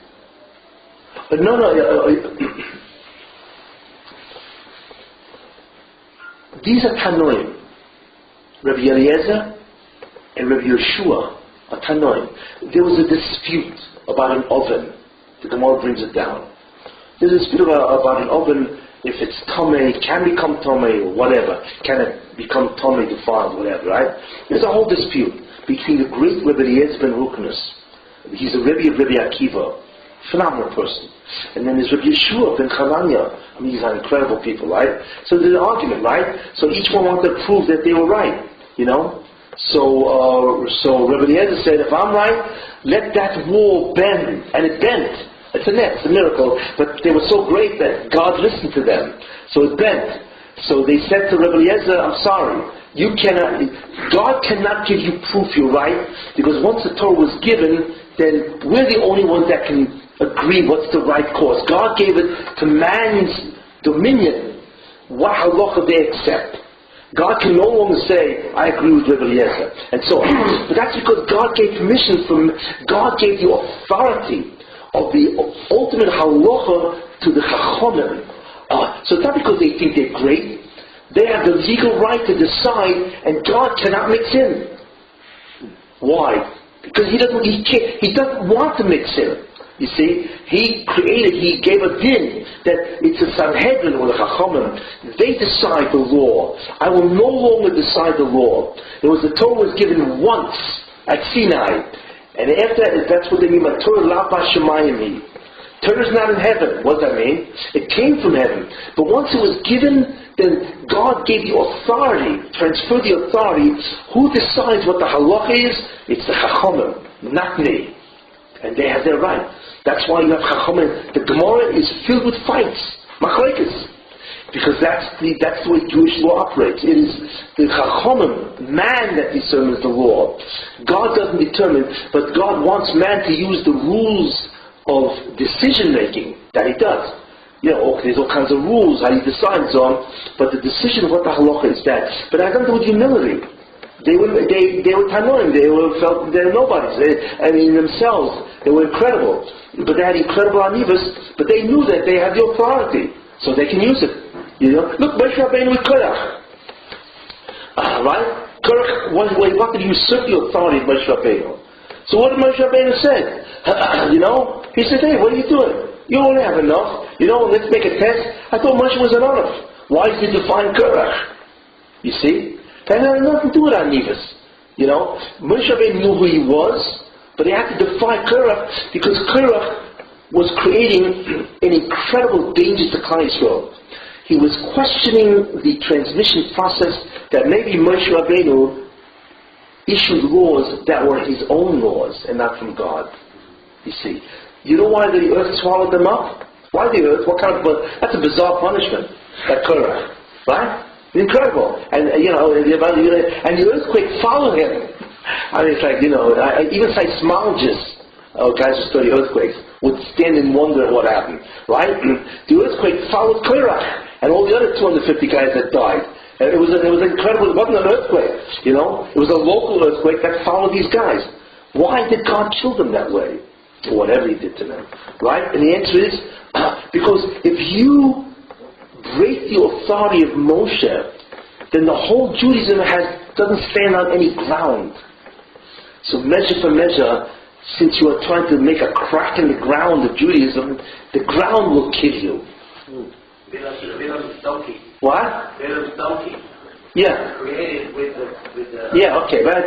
These are Tanoim. Rabbi Eliezer and Rabbi Yeshua are Tanoim. There was a dispute about an oven. The Gemara brings it down. There's a dispute about an oven, if it's Tomei, can become Tomei or whatever. Can it become Tomei defiled, whatever, right? There's a whole dispute between the great Rabbi Eliezer ben Ruchnis. He's a Rebbe of Rabbi Akiva. Phenomenal person. And then there's Rabbi Yeshua ben Chananya. I mean, these are incredible people, right? So there's an argument, right? So each one wanted to prove that they were right, So Rabbi Eliezer said, if I'm right, let that wall bend. And it bent. It's a net, it's a miracle. But they were so great that God listened to them. So it bent. So they said to Rabbi Eliezer, I'm sorry. God cannot give you proof you're right, because once the Torah was given, then we're the only ones that can agree what's the right course. God gave it to man's dominion, what halacha they accept. God can no longer say, I agree with Rabbi Eliezer, and so on. But that's because God gave permission God gave the authority of the ultimate halacha to the chachamim. So it's not because they think they're great. They have the legal right to decide, and God cannot mix in. Why? Because he doesn't want to mix in. You see, he gave a din that it's a Sanhedrin or the Chachamim. They decide the law. I will no longer decide the law. The Torah was given once at Sinai, and after that, that's what they mean by Torah la b'shamayim. Torah is not in heaven. What does that mean? It came from heaven, but once it was given, then God gave the authority, transferred the authority. Who decides what the halacha is? It's the Chachamim, not me. And they have their right. That's why you have Chachamim. The Gemara is filled with fights, machlekes, because that's the way Jewish law operates. It is the Chachamim, man, that determines the law. God doesn't determine, but God wants man to use the rules of decision making that he does. There's all kinds of rules how he decides on, but the decision of what the halacha is that. But I don't do with humility. They were tanoim. They felt they're nobodies. Themselves, they were incredible. But they had incredible anivas, but they knew that they had the authority, so they can use it. Look, Moshe Rabbeinu with Korach. Right? Korach wanted to usurp the authority of Moshe Rabbeinu. So what did Moshe Rabbeinu say? He said, hey, what are you doing? You don't have enough. Let's make a test. I thought Moshe was an Aleph. Why did you define Korach? You see? That had nothing to do with Anivas. Moshe Rabbeinu knew who he was, but he had to defy Korach because Korach was creating an incredible danger to Klal Yisrael. He was questioning the transmission process that maybe Moshe Rabbeinu issued laws that were his own laws and not from God. You see. You know why the earth swallowed them up? Why the earth? That's a bizarre punishment. That Korach. Right? Incredible. And the earthquake followed him. It's like, even seismologists, guys who study earthquakes, would stand in wonder at what happened. Right? The earthquake followed Korach and all the other 250 guys that died. And it was incredible. It wasn't an earthquake. It was a local earthquake that followed these guys. Why did God kill them that way? Or whatever he did to them. Right? And the answer is, because if you break the authority of Moshe, then the whole Judaism doesn't stand on any ground. So measure for measure, since you are trying to make a crack in the ground of Judaism, the ground will kill you. Balaam's donkey. What? Balaam's donkey. Yeah. Created with the Yeah, okay, but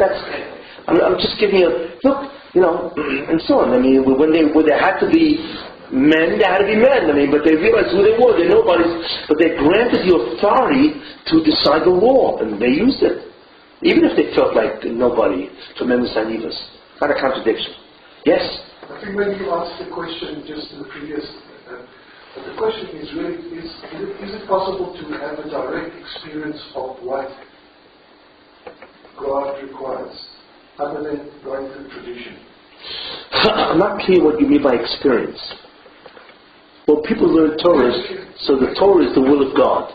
I'm just giving you look, and so on. When there had to be men, there had to be men. But they realized who they were. They're nobodies, but they granted the authority to decide the law, and they used it, even if they felt like nobody. Tremendous anivas. Not a contradiction. Yes. I think when you asked the question just in the previous, the question is really: is it possible to have a direct experience of what God requires, other than going through tradition? I'm not clear what you mean by experience. Well, people learn Torah, so the Torah is the will of God.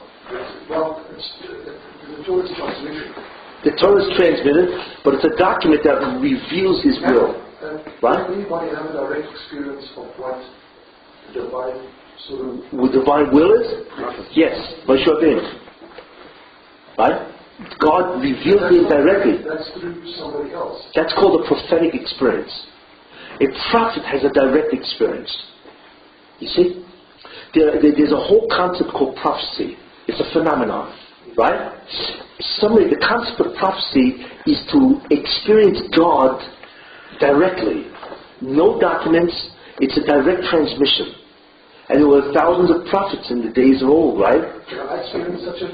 Well, the Torah is transmitted. The Torah is transmitted, but it's a document that reveals His will. Right? Does anybody have a direct experience of what the divine sort of... What divine will is? Yes, Moshe Rabbeinu. Right? God reveals it directly. That's through somebody else. That's called a prophetic experience. A prophet has a direct experience. You see? There's a whole concept called prophecy. It's a phenomenon. Right? The concept of prophecy is to experience God directly. No documents. It's a direct transmission. And there were thousands of prophets in the days of old, right? Can I experience such a...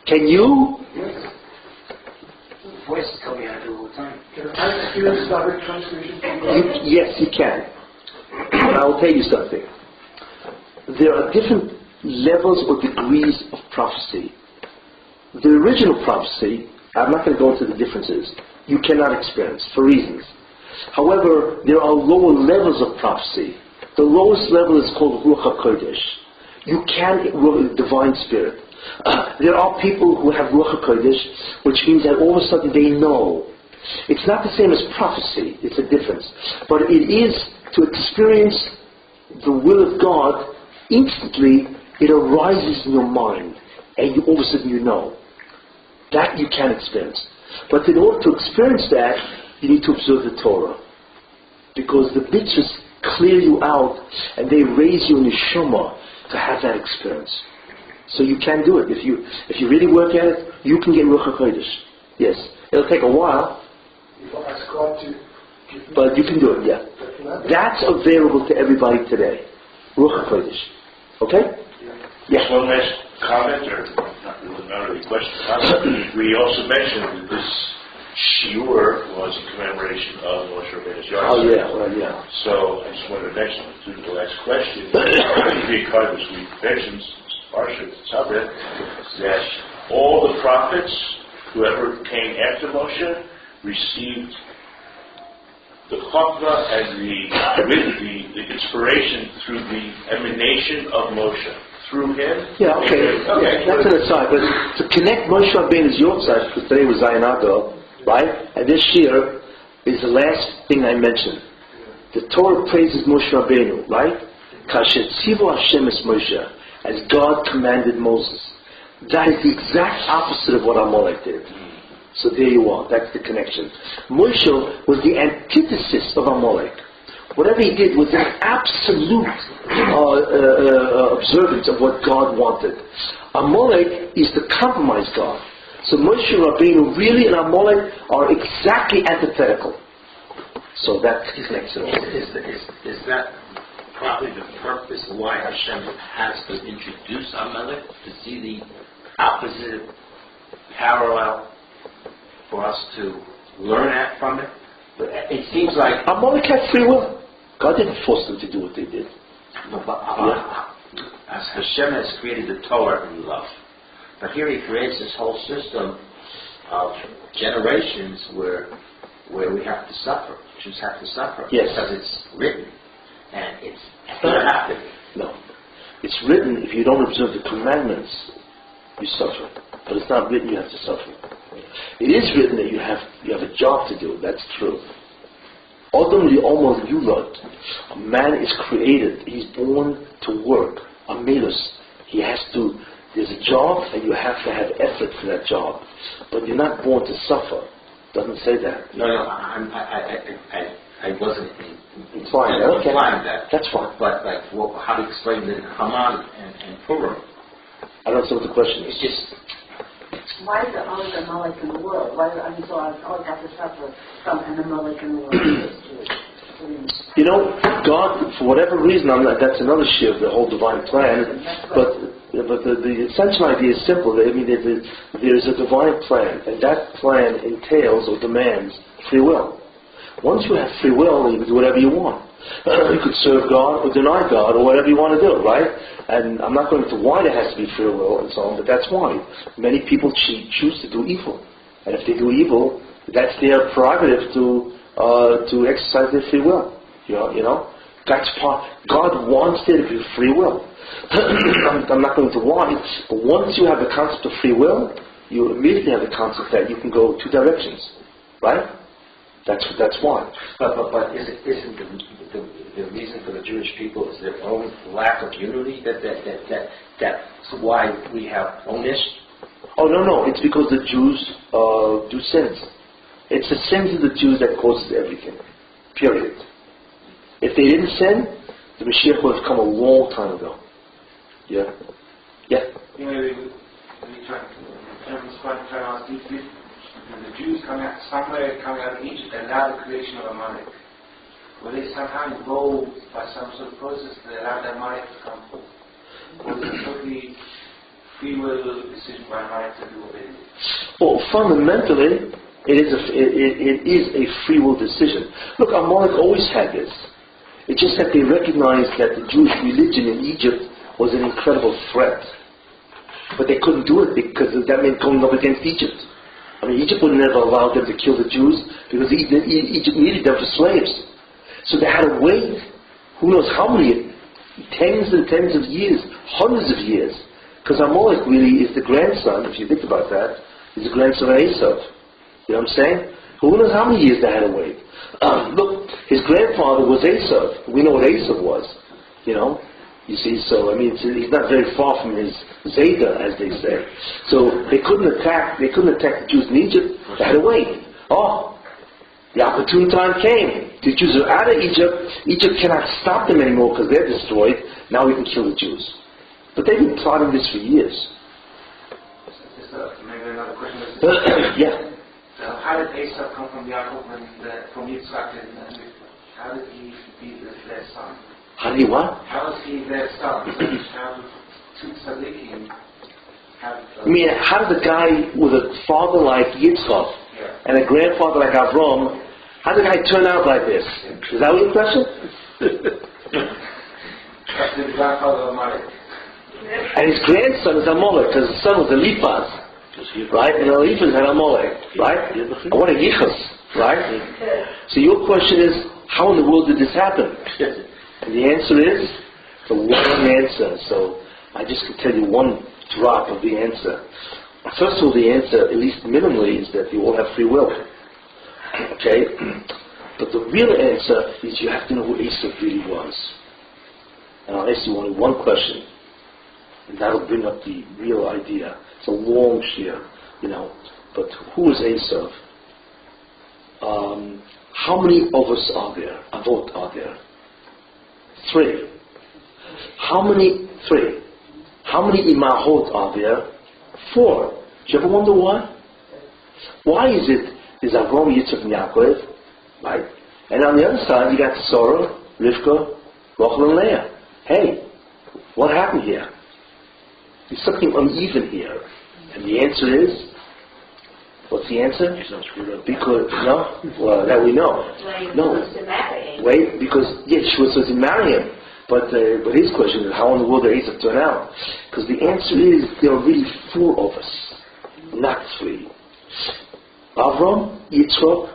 Can you? Yes. voice is coming out all the time. Can I experience direct transmission from God? Yes, you can. And I will tell you something. There are different levels or degrees of prophecy. The original prophecy, I'm not going to go into the differences, you cannot experience for reasons. However, there are lower levels of prophecy. The lowest level is called Ruach HaKodesh. You can, divine spirit. There are people who have Ruach HaKodesh, which means that all of a sudden they know. It's not the same as prophecy, it's a difference. But it is to experience the will of God instantly. It arises in your mind, and all of a sudden you know. That you can experience. But in order to experience that, you need to observe the Torah. Because the mitzvahs clear you out and they raise you in your shema to have that experience. So you can do it. If you really work at it, you can get Ruach HaKodesh. Yes. It'll take a while. But you can do it, yeah. That's available to everybody today. Ruach HaKodesh. Okay? Yeah. One last comment, or not really question, comment. We also mentioned that this shiur was in commemoration of Moshe Rabbeinu's yard. Oh, yeah, well, yeah. So I just wanted to mention, to the last question, because we mentioned, Parshat Tzaveh, that all the prophets, whoever came after Moshe, received the chokmah and the inspiration through the emanation of Moshe. Through him? Yeah, okay. Yeah, that's an aside. But to connect Moshe Rabbeinu's Yortzeit, because today was Zayin Adar, right? And this year is the last thing I mentioned. The Torah praises Moshe Rabbeinu, right? Kasher tzivu Hashem es Moshe, as God commanded Moses. That is the exact opposite of what Amalek did. So there you are. That's the connection. Moshe was the antithesis of Amalek. Whatever he did was an absolute observance of what God wanted. Amalek is the compromise God. So Moshe Rabbeinu really and Amalek are exactly antithetical. So that connects it all. Is that probably the purpose why Hashem has to introduce Amalek, to see the opposite parallel for us to learn at from it? But it seems like Amalek had free will. God didn't force them to do what they did. No, but as Hashem has created the Torah in love, but here He creates this whole system of generations where we have to suffer. Jews have to suffer. Yes. Because it's written, and it's going to happen. No, it's written. If you don't observe the commandments, you suffer. But it's not written you have to suffer. It is written that you have a job to do. That's true. Adam li'omer yulad. A man is created. He's born to work. Amelus. He has to. There's a job, and you have to have effort for that job. But you're not born to suffer. Doesn't say that. No, I wasn't Fine. Okay. implying that. That's fine. But how to explain the Haman and Purim? I don't know what the question is. It's just. Why is there always a Amalek in the world? Why so I've always got to suffer from an Amalek in the world? You know, God, for whatever reason, that's another shiur, the whole divine plan. But the essential idea is simple. I mean, there's a divine plan, and that plan entails or demands free will. Once you have free will, you can do whatever you want. You could serve God or deny God or whatever you want to do, right? And I'm not going into why there has to be free will and so on, but that's why. Many people choose to do evil. And if they do evil, that's their prerogative to exercise their free will. You know? That's part. God wants there to be free will. I'm not going into why, but once you have the concept of free will, you immediately have the concept that you can go two directions, right? That's why. But isn't the reason for the Jewish people is their own lack of unity? That's why we have oneness? Oh no! It's because the Jews do sins. It's the sins of the Jews that causes everything. Period. If they didn't sin, the Mashiach would have come a long time ago. Yeah. You know, we try to ask these the Jews coming out of Egypt and now the creation of Amalek. Were they somehow involved by some sort of process that allowed Amalek to come forth? Or was it totally free will decision by Amalek to do what they did? Well, fundamentally, it is a free will decision. Look, Amalek always had this. It's just that they recognized that the Jewish religion in Egypt was an incredible threat. But they couldn't do it because that meant going up against Egypt. I mean, Egypt would never allow them to kill the Jews because Egypt needed them for slaves. So they had to wait, who knows how many, tens and tens of years, hundreds of years. Because Amalek really is the grandson, if you think about that, is the grandson of Esau. You know what I'm saying? Who knows how many years they had to wait. Look, his grandfather was Esau. We know what Esau was, you know. You see, so I mean, he's not very far from his Zeta, as they say. So they couldn't attack the Jews in Egypt. They had to wait. Oh, The opportune time came. The Jews are out of Egypt. Egypt cannot stop them anymore because they're destroyed. Now we can kill the Jews. But they've been plotting this for years. Maybe another question. Yeah. So how did Esau come from Yaakov from Yitzchak, and how did he be their son? How did he what? How is he their son? So how two tzaddikim have... I mean, how did the guy with a father like Yitzchak and a grandfather like Avram, how did the guy turn out like this? Is that what your question? That's the grandfather of Amalek. And his grandson is Amalek, because his son was Eliphaz, right? And Eliphaz had Amalek, right? And what a yichus, right? So your question is, how in the world did this happen? And the answer is, it's a long answer. So I just can tell you one drop of the answer. First of all, the answer, at least minimally, is that you all have free will. Okay? But the real answer is you have to know who Esau really was. And I'll ask you only one question. And that'll bring up the real idea. It's a long share, But who is Esau? How many of us are there? Avot are there? 3. How many? 3. How many imahot are there? 4. Do you ever wonder why? Why is it there's Avram, Yitzchak, and Yaakov, right? And on the other side you got Sarah, Rivka, Rachel, and Leah. Hey, what happened here? There's something uneven here. And the answer is, what's the answer? Because, that we know. No. Wait, because, she was supposed to marry him. But his question is, how in the world did Esau turn out? Because the answer is, there are really 4 of us, not 3. Avram, Yitzchak,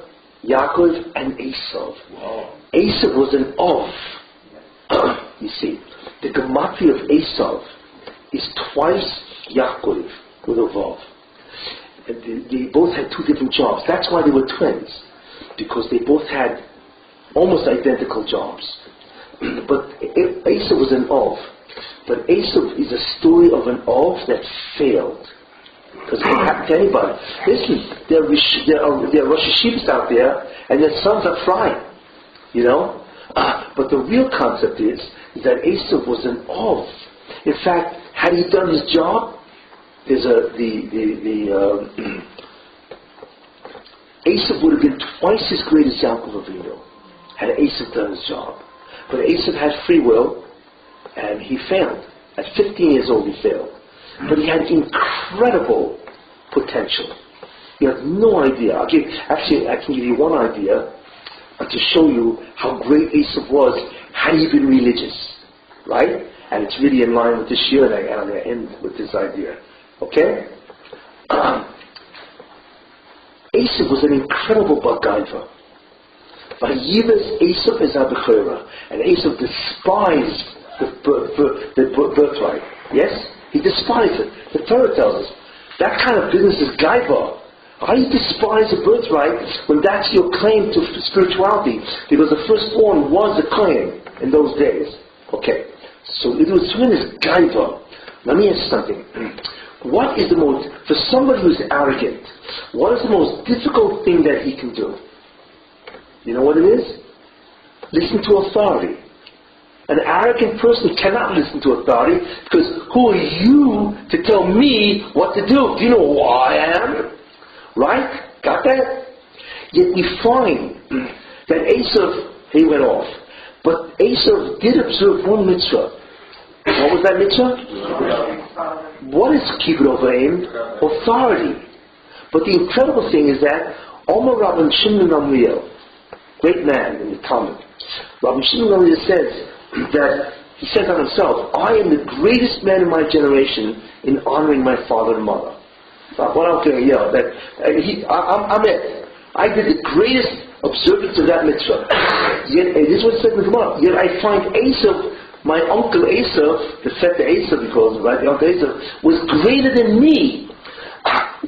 Yaakov, and Esau. Wow. Esau was an Ov. You see, the gematria of Esau is twice Yaakov with a Vav. They both had 2 different jobs. That's why they were twins, because they both had almost identical jobs. But Esau was an Ov. But Esau is a story of an Ov that failed. Because it can happen to anybody. Listen, there are Rosh Hashivas out there, and their sons are frying. But the real concept is that Esau was an Ov. In fact, had he done his job, Esau would have been twice as great as Yaakov Avinu had Esau done his job. But Esau had free will, and he failed. At 15 years old, he failed. But he had incredible potential. You have no idea. I can give you one idea to show you how great Esau was had he been religious. Right? And it's really in line with this year, and I'm going to end with this idea. Okay? Esau was an incredible Bagaiva. Vayivas Esau is Abechora, and Esau despised the birthright. Yes? He despised it. The Torah tells us that kind of business is gaiva. How do you despise a birthright when that's your claim to spirituality? Because the firstborn was a claim in those days. Okay, so it was when is gaiva. Let me ask you something. What is the most, for somebody who's arrogant, what is the most difficult thing that he can do? You know what it is? Listen to authority. An arrogant person cannot listen to authority because who are you to tell me what to do? Do you know who I am? Right? Got that? Yet we find that Esau, he went off. But Esau did observe one mitzvah. What was that mitzvah? What is kibbud ovayim? Authority. But the incredible thing is that Omer Rabbi Shimon Gamliel, great man in the Talmud, Rabbi Shimon Gamliel says that he says on himself, I am the greatest man in my generation in honoring my father and mother. What I'm saying, I'm it. I did the greatest observance of that mitzvah. Yet, this is what it said in the Gemara. Yet I find Esau, my uncle Esau, the Seta Esau because right, the uncle Esau, was greater than me.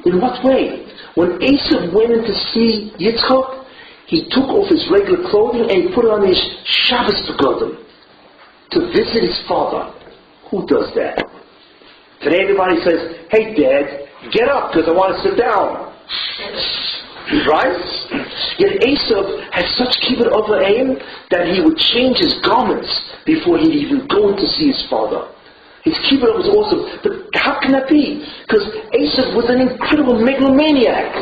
In what way? When Esau went in to see Yitzchak, he took off his regular clothing and he put on his Shabbos begodim to visit his father. Who does that? Today everybody says, hey Dad, get up because I want to sit down. Right? Yet Esav had such kibbud over aim that he would change his garments before he'd even go to see his father. His kibbud was awesome. But how can that be? Because Esav was an incredible megalomaniac.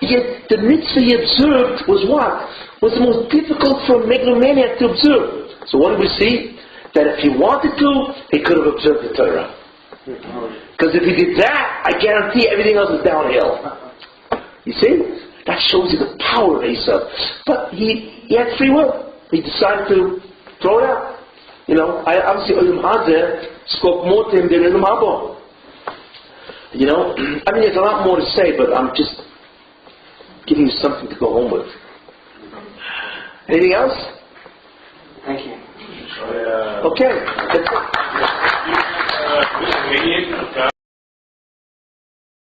Yet the mitzvah he observed was what? Was the most difficult for a megalomaniac to observe. So what did we see? That if he wanted to, he could have observed the Torah. Because if he did that, I guarantee everything else is downhill. You see? That shows you the power of Esav. But he had free will. He decided to throw it out. You know, obviously Olam Hazeh spoke more to him than Olam Haba. You know, I mean, there's a lot more to say, but I'm just giving you something to go home with. Anything else? Thank you. Okay.